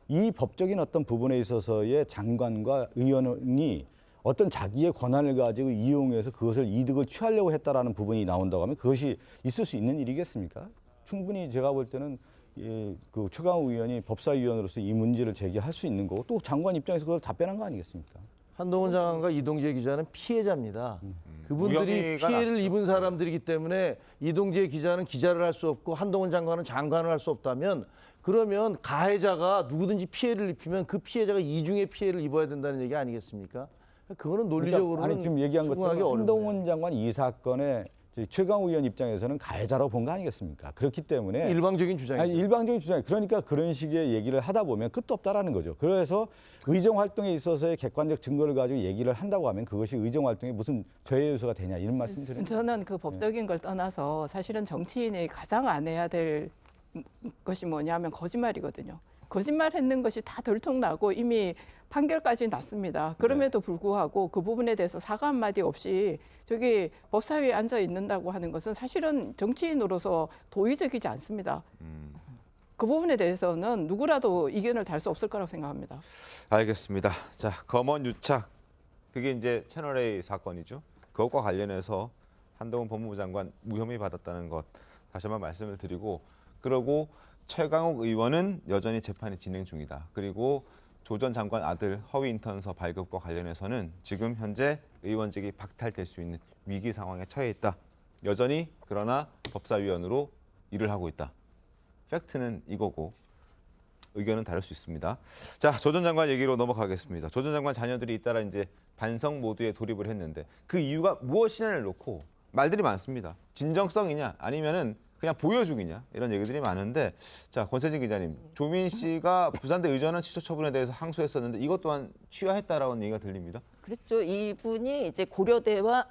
이 법적인 어떤 부분에 있어서의 장관과 의원이 어떤 자기의 권한을 가지고 이용해서 그것을 이득을 취하려고 했다라는 부분이 나온다고 하면 그것이 있을 수 있는 일이겠습니까? 충분히 제가 볼 때는 그 최강욱 의원이 법사위원으로서 이 문제를 제기할 수 있는 거고 또 장관 입장에서 그걸 답변한 거 아니겠습니까? 한동훈 장관과 이동재 기자는 피해자입니다. 그분들이 피해를 입은 사람들이기 때문에 이동재 기자는 기자를 할 수 없고 한동훈 장관은 장관을 할 수 없다면 그러면 가해자가 누구든지 피해를 입히면 그 피해자가 이중의 피해를 입어야 된다는 얘기 아니겠습니까? 그거는 논리적으로는 아니 지금 얘기한 것처럼 한동훈 장관 이 사건에 최강욱 의원 입장에서는 가해자라고 본 거 아니겠습니까? 그렇기 때문에 일방적인 주장이죠. 일방적인 주장. 그러니까 그런 식의 얘기를 하다 보면 끝도 없다라는 거죠. 그래서 의정 활동에 있어서의 객관적 증거를 가지고 얘기를 한다고 하면 그것이 의정 활동에 무슨 저해 요소가 되냐 이런 말씀 드립니다. 저는 그 법적인 걸 떠나서 사실은 정치인이 가장 안 해야 될 것이 뭐냐면 거짓말이거든요. 거짓말했는 것이 다 들통나고 이미 판결까지 났습니다. 그럼에도 불구하고 그 부분에 대해서 사과 한마디 없이 저기 법사위에 앉아 있는다고 하는 것은 사실은 정치인으로서 도의적이지 않습니다. 그 부분에 대해서는 누구라도 이견을 달 수 없을 거라고 생각합니다. 알겠습니다. 자, 검언 유착. 그게 이제 채널A 사건이죠. 그것과 관련해서 한동훈 법무부 장관 무혐의 받았다는 것 다시 한번 말씀을 드리고 그러고 최강욱 의원은 여전히 재판이 진행 중이다. 그리고 조 전 장관 아들 허위 인턴서 발급과 관련해서는 지금 현재 의원직이 박탈될 수 있는 위기 상황에 처해 있다. 여전히 그러나 법사위원으로 일을 하고 있다. 팩트는 이거고 의견은 다를 수 있습니다. 자, 조 전 장관 얘기로 넘어가겠습니다. 조 전 장관 자녀들이 잇따라 이제 반성 모드에 돌입을 했는데 그 이유가 무엇이냐를 놓고 말들이 많습니다. 진정성이냐 아니면은 그냥 보여주기냐 이런 얘기들이 많은데 자 권세진 기자님 조민 씨가 부산대 의전원 취소 처분에 대해서 항소했었는데 이것 또한 취하했다라는 얘기가 들립니다. 그렇죠. 이분이 이제 고려대와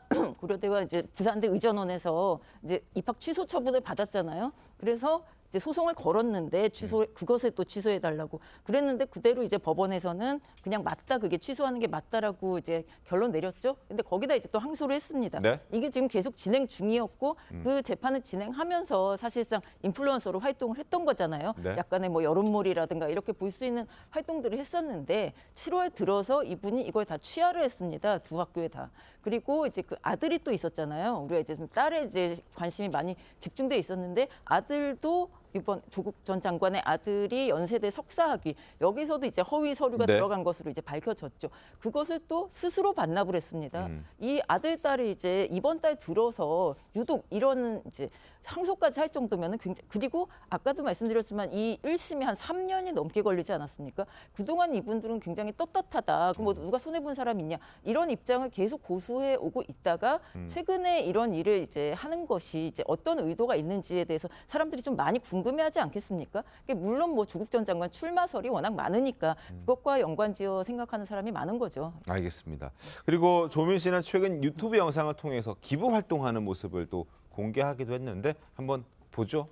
이제 부산대 의전원에서 이제 입학 취소 처분을 받았잖아요. 그래서 이제 소송을 걸었는데 그것을 또 취소해 달라고 그랬는데 그대로 이제 법원에서는 그냥 맞다 그게 취소하는 게 맞다라고 이제 결론 내렸죠. 근데 거기다 이제 또 항소를 했습니다. 네? 이게 지금 계속 진행 중이었고 그 재판을 진행하면서 사실상 인플루언서로 활동을 했던 거잖아요. 네. 약간의 뭐 여론몰이라든가 이렇게 볼 수 있는 활동들을 했었는데 7월 들어서 이분이 이걸 다 취하를 했습니다. 두 학교에 다. 그리고 이제 그 아들이 또 있었잖아요. 우리가 이제 좀 딸에 이제 관심이 많이 집중돼 있었는데 아들도 이번 조국 전 장관의 아들이 연세대 석사학위 여기서도 이제 허위 서류가 네. 들어간 것으로 이제 밝혀졌죠. 그것을 또 스스로 반납을 했습니다. 이 아들 딸이 이제 이번 달 들어서 유독 이런 이제 항소까지 할 정도면은 굉장히 그리고 아까도 말씀드렸지만 이 1심이 한 3년이 넘게 걸리지 않았습니까? 그동안 이분들은 굉장히 떳떳하다. 그럼 뭐 누가 손해 본 사람 있냐? 이런 입장을 계속 고수해 오고 있다가 최근에 이런 일을 이제 하는 것이 이제 어떤 의도가 있는지에 대해서 사람들이 좀 많이 궁금해하지 않겠습니까? 물론 뭐 조국 전 장관 출마설이 워낙 많으니까 그것과 연관지어 생각하는 사람이 많은 거죠. 알겠습니다. 그리고 조민 씨는 최근 유튜브 영상을 통해서 기부 활동하는 모습을 또 공개하기도 했는데 한번 보죠.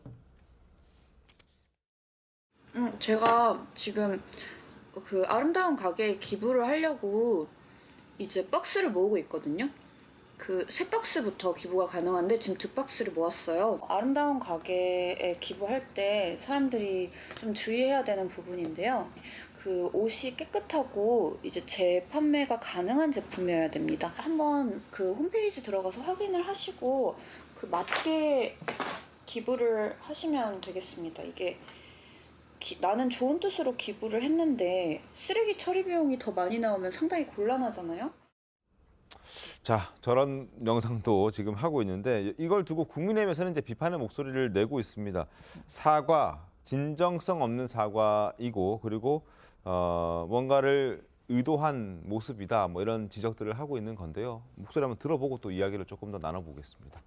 제가 지금 그 아름다운 가게에 기부를 하려고 이제 박스를 모으고 있거든요. 그 3박스부터 기부가 가능한데 지금 2박스를 모았어요. 아름다운 가게에 기부할 때 사람들이 좀 주의해야 되는 부분인데요. 그 옷이 깨끗하고 이제 재판매가 가능한 제품이어야 됩니다. 한번 그 홈페이지 들어가서 확인을 하시고 그 맞게 기부를 하시면 되겠습니다. 이게 나는 좋은 뜻으로 기부를 했는데 쓰레기 처리 비용이 더 많이 나오면 상당히 곤란하잖아요. 자, 저런 영상도 지금 하고 있는데 이걸 두고 국민의힘에서는 이제 비판의 목소리를 내고 있습니다. 사과, 진정성 없는 사과이고 그리고 뭔가를 의도한 모습이다. 뭐 이런 지적들을 하고 있는 건데요. 목소리 한번 들어보고 또 이야기를 조금 더 나눠보겠습니다.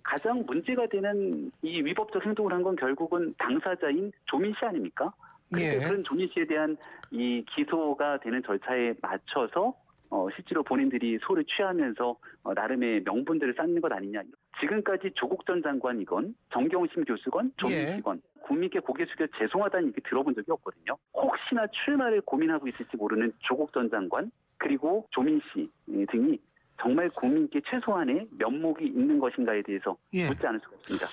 가장 문제가 되는 이 위법적 행동을 한 건 결국은 당사자인 조민 씨 아닙니까? 그런데 그런 조민 씨에 대한 이 기소가 되는 절차에 맞춰서 실제로 본인들이 소를 취하면서 나름의 명분들을 쌓는 것 아니냐. 지금까지 조국 전 장관이건 정경심 교수건 조민 씨건 국민께 고개 숙여 죄송하다는 얘기 들어본 적이 없거든요. 혹시나 출마를 고민하고 있을지 모르는 조국 전 장관 그리고 조민 씨 등이 정말 국민께 최소한의 면목이 있는 것인가에 대해서 묻지 않을 수가 없습니다.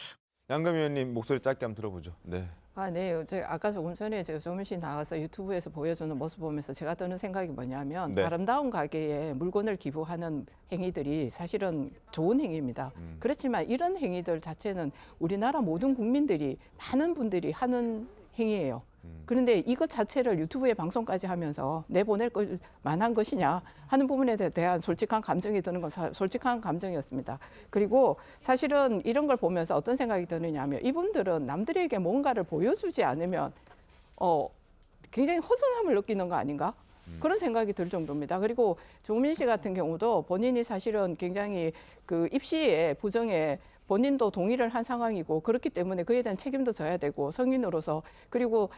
양금 의원님 목소리 짧게 한번 들어보죠. 네. 네. 아까 조금 전에 조민 씨 나와서 유튜브에서 보여주는 모습 보면서 제가 드는 생각이 뭐냐면 네. 아름다운 가게에 물건을 기부하는 행위들이 사실은 좋은 행위입니다. 그렇지만 이런 행위들 자체는 우리나라 모든 국민들이 많은 분들이 하는 행위예요. 그런데 이것 자체를 유튜브에 방송까지 하면서 내보낼 걸 만한 것이냐 하는 부분에 대한 솔직한 감정이 드는 건 솔직한 감정이었습니다. 그리고 사실은 이런 걸 보면서 어떤 생각이 드느냐 하면 이분들은 남들에게 뭔가를 보여주지 않으면 굉장히 허전함을 느끼는 거 아닌가? 그런 생각이 들 정도입니다. 그리고 조민 씨 같은 경우도 본인이 사실은 굉장히 그 입시에 부정에 본인도 동의를 한 상황이고 그렇기 때문에 그에 대한 책임도 져야 되고 성인으로서 그리고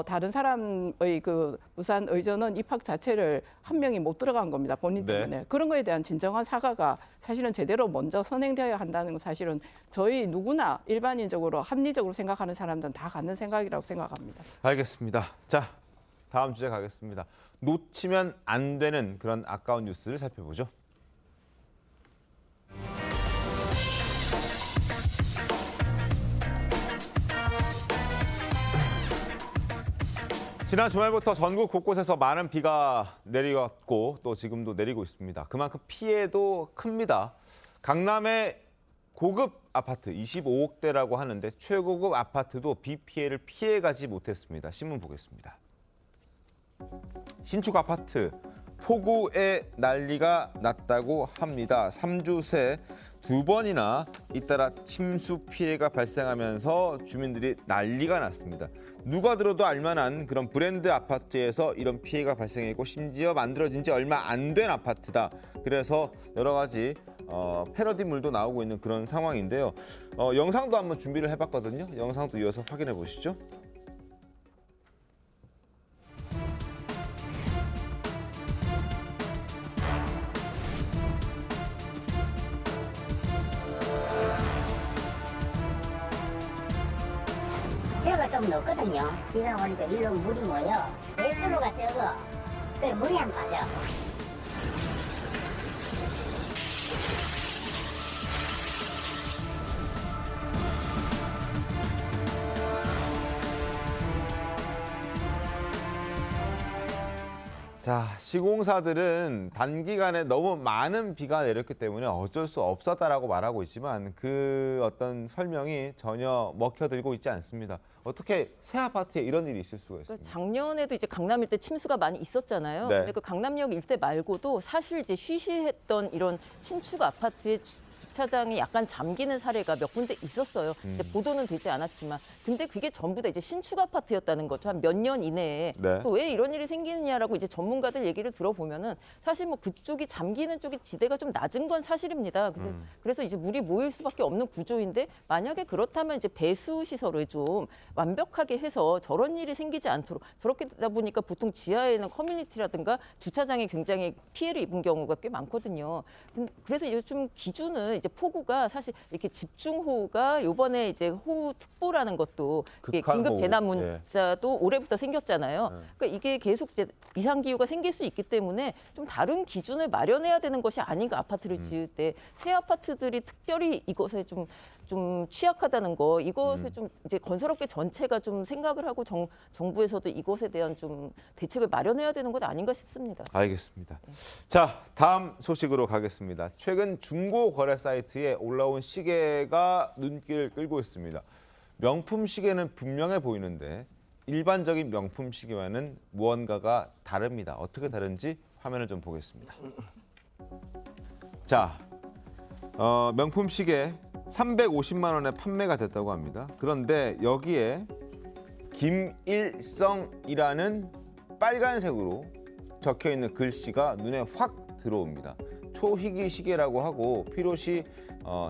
다른 사람의 그 무산 의전원 입학 자체를 한 명이 못 들어간 겁니다. 본인 때문에. 네. 그런 거에 대한 진정한 사과가 사실은 제대로 먼저 선행되어야 한다는 건 사실은 저희 누구나 일반인적으로 합리적으로 생각하는 사람들은 다 갖는 생각이라고 생각합니다. 알겠습니다. 자, 다음 주제 가겠습니다. 놓치면 안 되는 그런 아까운 뉴스를 살펴보죠. 지난 주말부터 전국 곳곳에서 많은 비가 내리었고 또 지금도 내리고 있습니다. 그만큼 피해도 큽니다. 강남의 고급 아파트 25억대라고 하는데 최고급 아파트도 비 피해를 피해가지 못했습니다. 신문 보겠습니다. 신축 아파트 폭우에 난리가 났다고 합니다. 3주 새 2번이나 잇따라 침수 피해가 발생하면서 주민들이 난리가 났습니다. 누가 들어도 알만한 그런 브랜드 아파트에서 이런 피해가 발생했고 심지어 만들어진 지 얼마 안 된 아파트다. 그래서 여러 가지 패러디물도 나오고 있는 그런 상황인데요. 영상도 한번 준비를 해봤거든요. 영상도 이어서 확인해 보시죠. 지하가 좀 높거든요. 비가 오니까 일로 물이 모여. 배수로가 적어. 그래 물이 안 빠져. 자, 시공사들은 단기간에 너무 많은 비가 내렸기 때문에 어쩔 수 없었다라고 말하고 있지만 그 어떤 설명이 전혀 먹혀들고 있지 않습니다. 어떻게 새 아파트에 이런 일이 있을 수가 있습니까? 작년에도 이제 강남 일대 침수가 많이 있었잖아요. 네. 근데 그 강남역 일대 말고도 사실 이제 쉬쉬했던 이런 신축 아파트의 주차장이 약간 잠기는 사례가 몇 군데 있었어요. 근데 보도는 되지 않았지만, 근데 그게 전부 다 이제 신축 아파트였다는 거죠. 한 몇 년 이내에. 네. 또 왜 이런 일이 생기느냐라고 이제 전문가들 얘기를 들어보면은 사실 뭐 그쪽이 잠기는 쪽이 지대가 좀 낮은 건 사실입니다. 근데 그래서 이제 물이 모일 수밖에 없는 구조인데 만약에 그렇다면 이제 배수 시설을 좀 완벽하게 해서 저런 일이 생기지 않도록, 저렇게 되다 보니까 보통 지하에는 커뮤니티라든가 주차장에 굉장히 피해를 입은 경우가 꽤 많거든요. 그래서 이제 좀 기준을 보면은 이제 폭우가 사실 이렇게 집중호우가 요번에 이제 호우특보라는 것도 이게 극한 긴급 호우. 재난 문자도 올해부터 생겼잖아요. 그러니까 이게 계속 이제 이상 기후가 생길 수 있기 때문에 좀 다른 기준을 마련해야 되는 것이 아닌가 아파트를 지을 때 새 아파트들이 특별히 이것에 좀 취약하다는 거 이것을 좀 이제 건설업계 전체가 좀 생각을 하고 정부에서도 이것에 대한 좀 대책을 마련해야 되는 것 아닌가 싶습니다. 알겠습니다. 자, 다음 소식으로 가겠습니다. 최근 중고 거래 사이트에 올라온 시계가 눈길을 끌고 있습니다. 명품 시계는 분명해 보이는데 일반적인 명품 시계와는 무언가가 다릅니다. 어떻게 다른지 화면을 좀 보겠습니다. 자, 명품 시계 350만 원에 판매가 됐다고 합니다. 그런데 여기에 김일성이라는 빨간색으로 적혀 있는 글씨가 눈에 확 들어옵니다. 초희기 시계라고 하고 필요시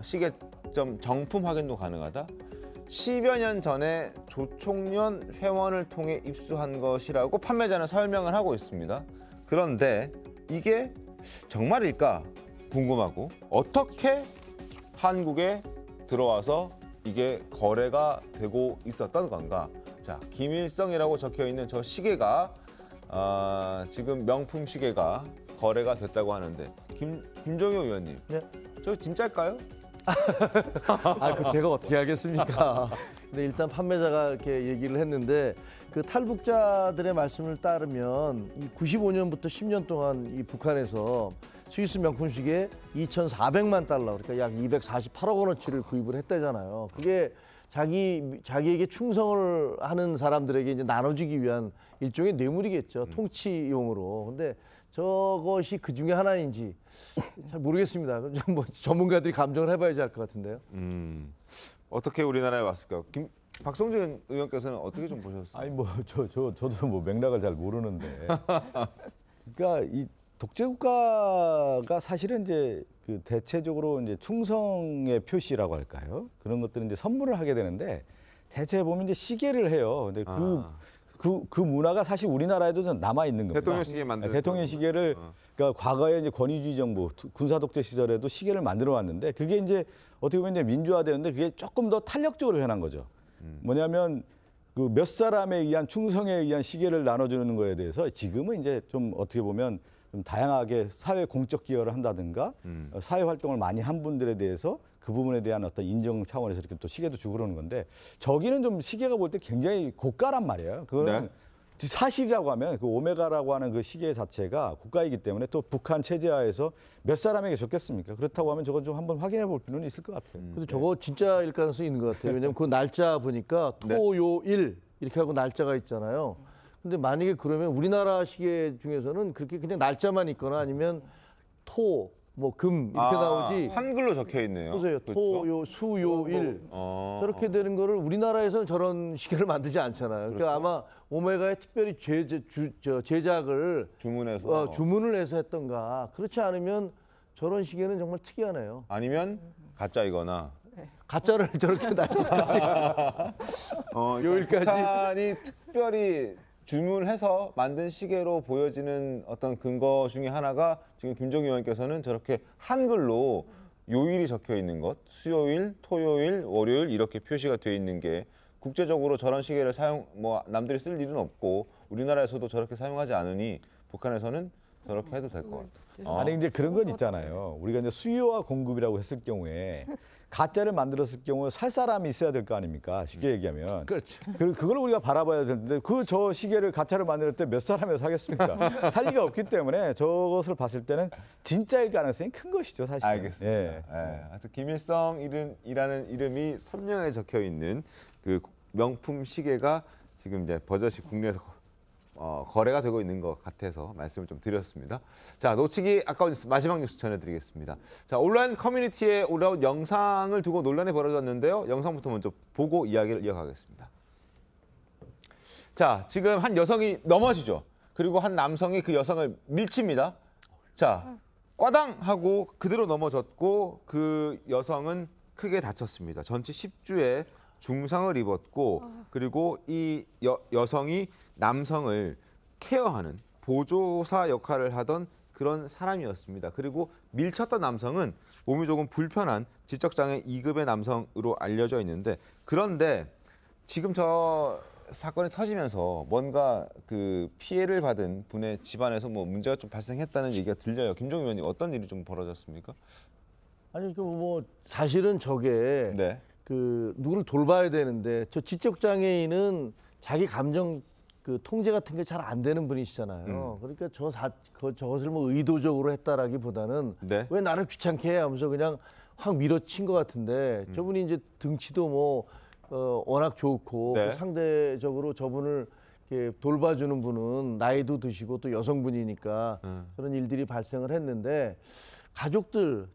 시계점 정품 확인도 가능하다. 10여 년 전에 조총련 회원을 통해 입수한 것이라고 판매자는 설명을 하고 있습니다. 그런데 이게 정말일까 궁금하고 어떻게 한국에 들어와서 이게 거래가 되고 있었던 건가? 자, 김일성이라고 적혀 있는 저 시계가 지금 명품 시계가 거래가 됐다고 하는데 김종효 의원님, 네? 저 진짜일까요? 그 제가 어떻게 하겠습니까? 근데 일단 판매자가 이렇게 얘기를 했는데 그 탈북자들의 말씀을 따르면 이 95년부터 10년 동안 이 북한에서 스위스 명품 시계 2,400만 달러, 그러니까 약 248억 원어치를 구입을 했다잖아요. 그게 자기에게 충성을 하는 사람들에게 이제 나눠주기 위한 일종의 뇌물이겠죠. 통치용으로. 근데 저것이 그 중에 하나인지 잘 모르겠습니다. 뭐 전문가들이 감정을 해봐야지 알 것 같은데요. 어떻게 우리나라에 왔을까요? 박성준 의원께서는 어떻게 좀 보셨어요? 아니 뭐 저도 뭐 맥락을 잘 모르는데. 그러니까 이 독재 국가가 사실은 이제 그 대체적으로 이제 충성의 표시라고 할까요? 그런 것들은 이제 선물을 하게 되는데 대체 보면 이제 시계를 해요. 근데 그 문화가 사실 우리나라에도 좀 남아 있는 겁니다. 대통령 시계 만드는 대통령 시계를 그러니까 과거에 이제 권위주의 정부 군사 독재 시절에도 시계를 만들어 왔는데 그게 이제 어떻게 보면 이제 민주화되는데 그게 조금 더 탄력적으로 변한 거죠. 뭐냐면 그 몇 사람에 의한 충성에 의한 시계를 나눠주는 거에 대해서 지금은 이제 좀 어떻게 보면 좀 다양하게 사회 공적 기여를 한다든가 사회 활동을 많이 한 분들에 대해서 그 부분에 대한 어떤 인정 차원에서 이렇게 또 시계도 주고 그러는 건데 저기는 좀 시계가 볼 때 굉장히 고가란 말이에요. 그거는 사실이라고 하면 그 오메가라고 하는 그 시계 자체가 고가이기 때문에 또 북한 체제하에서 몇 사람에게 줬겠습니까? 그렇다고 하면 저건 좀 한번 확인해 볼 필요는 있을 것 같아요. 근데 저거 진짜일 가능성이 있는 것 같아요. 왜냐하면 그 날짜 보니까 토요일 이렇게 하고 날짜가 있잖아요. 근데 만약에 그러면 우리나라 시계 중에서는 그렇게 그냥 날짜만 있거나 아니면 뭐 금 이렇게 나오지 한글로 적혀 있네요. 보세요. 토요 수요일 저렇게 되는 거를 우리나라에서는 저런 시계를 만들지 않잖아요. 그러니까 아마 오메가에 특별히 제작을 주문을 해서 했던가 그렇지 않으면 저런 시계는 정말 특이하네요. 아니면 가짜이거나 가짜를 저렇게 날짜까지 요일까지 북한이 특별히 주문해서 만든 시계로 보여지는 어떤 근거 중에 하나가 지금 김종희 의원께서는 저렇게 한글로 요일이 적혀 있는 것, 수요일, 토요일, 월요일 이렇게 표시가 되어 있는 게 국제적으로 저런 시계를 남들이 쓸 일은 없고 우리나라에서도 저렇게 사용하지 않으니 북한에서는 저렇게 해도 될 것 같아요. 아니 근데 그런 건 있잖아요. 우리가 이제 수요와 공급이라고 했을 경우에 가짜를 만들었을 경우에 살 사람이 있어야 될 거 아닙니까? 쉽게 얘기하면. 그렇죠. 그걸 우리가 바라봐야 되는데 저 시계를 가짜를 만들 때 몇 사람이 사겠습니까? 살 리가 없기 때문에 저것을 봤을 때는 진짜일 가능성이 큰 것이죠, 사실. 알겠습니다. 예. 하여튼 김일성이라는 이름이 선명하게 적혀 있는 그 명품 시계가 지금 이제 버젓이 국내에서 거래가 되고 있는 것 같아서 말씀을 좀 드렸습니다. 자, 놓치기 아까운 뉴스 마지막 뉴스 전해드리겠습니다. 자, 온라인 커뮤니티에 올라온 영상을 두고 논란이 벌어졌는데요. 영상부터 먼저 보고 이야기를 이어가겠습니다. 자, 지금 한 여성이 넘어지죠. 그리고 한 남성이 그 여성을 밀칩니다. 자, 꽈당 하고 그대로 넘어졌고 그 여성은 크게 다쳤습니다. 전치 10주에 중상을 입었고 그리고 이 여성이 남성을 케어하는 보조사 역할을 하던 그 그런 사람이었습니다. 그리고 밀쳤던 남성은 몸이 조금 불편한 지적장애 2급의 남성으로 알려져 있는데 그런데 지금 저 사건이 터지면서 뭔가 그 피해를 받은 분의 집안에서 뭐 문제가 좀 발생했다는 얘기가 들려요. 김종인 의원님 어떤 일이 좀 벌어졌습니까? 아니 그 뭐 사실은 저게 네. 그 누구를 돌봐야 되는데 저 지적 장애인은 자기 감정 그 통제 같은 게 잘 안 되는 분이시잖아요. 그러니까 저것을 뭐 의도적으로 했다라기보다는 네. 왜 나를 귀찮게 해 하면서 그냥 확 밀어친 것 같은데 저분이 이제 등치도 뭐 워낙 좋고 네. 또 상대적으로 저분을 이렇게 돌봐주는 분은 나이도 드시고 또 여성분이니까 그런 일들이 발생을 했는데 가족들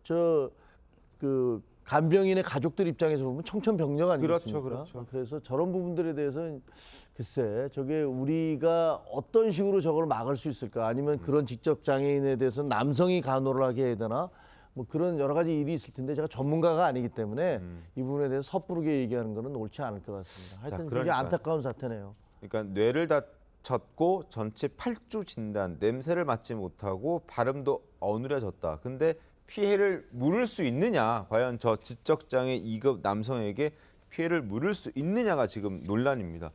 그 간병인의 가족들 입장에서 보면 청천벽력 아니겠습니까? 그렇죠. 그래서 저런 부분들에 대해서는 글쎄 저게 우리가 어떤 식으로 저걸 막을 수 있을까? 아니면 그런 지적 장애인에 대해서 남성이 간호를 하게 해야 되나? 뭐 그런 여러 가지 일이 있을 텐데 제가 전문가가 아니기 때문에 이 부분에 대해서 섣부르게 얘기하는 거는 옳지 않을 것 같습니다. 하여튼 되게 그러니까요. 안타까운 사태네요. 그러니까 뇌를 다쳤고 전체 8주 진단, 냄새를 맡지 못하고 발음도 어눌해졌다. 근데 피해를 물을 수 있느냐? 과연 저 지적장애 2급 남성에게 피해를 물을 수 있느냐가 지금 논란입니다.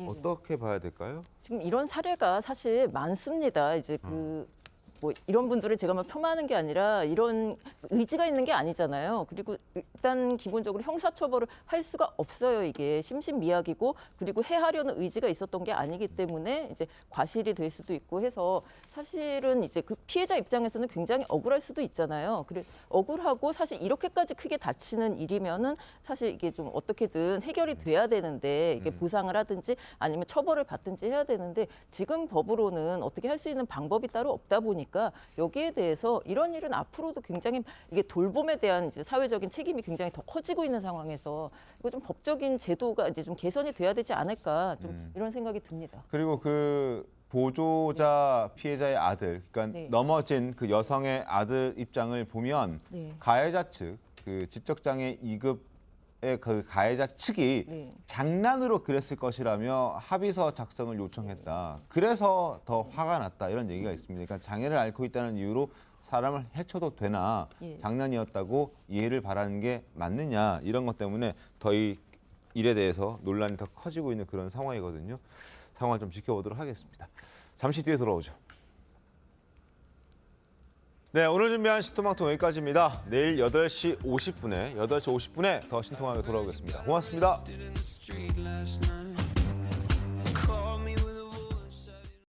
어떻게 봐야 될까요? 지금 이런 사례가 사실 많습니다. 이제 뭐 이런 분들을 제가 막 폄하하는 게 아니라 이런 의지가 있는 게 아니잖아요. 그리고 일단 기본적으로 형사처벌을 할 수가 없어요. 이게 심신미약이고 그리고 해하려는 의지가 있었던 게 아니기 때문에 이제 과실이 될 수도 있고 해서 사실은 이제 그 피해자 입장에서는 굉장히 억울할 수도 있잖아요. 그래 억울하고 사실 이렇게까지 크게 다치는 일이면은 사실 이게 좀 어떻게든 해결이 돼야 되는데 이게 보상을 하든지 아니면 처벌을 받든지 해야 되는데 지금 법으로는 어떻게 할 수 있는 방법이 따로 없다 보니까 여기에 대해서 이런 일은 앞으로도 굉장히 이게 돌봄에 대한 이제 사회적인 책임이 굉장히 더 커지고 있는 상황에서 이거 좀 법적인 제도가 이제 좀 개선이 돼야 되지 않을까 좀 이런 생각이 듭니다. 그리고 그 보조자 피해자의 아들, 그러니까 넘어진 그 여성의 아들 입장을 보면 가해자 측, 그 지적장애 2급의 그 가해자 측이 장난으로 그랬을 것이라며 합의서 작성을 요청했다. 그래서 더 화가 났다 이런 얘기가 있습니다. 그러니까 장애를 앓고 있다는 이유로 사람을 해쳐도 되나 장난이었다고 이해를 바라는 게 맞느냐 이런 것 때문에 더 이 일에 대해서 논란이 더 커지고 있는 그런 상황이거든요. 상황을 좀 지켜보도록 하겠습니다. 잠시 뒤에 돌아오죠. 네, 오늘 준비한 신통방통 여기까지입니다. 내일 8시 50분에 더 신통하게 돌아오겠습니다. 고맙습니다.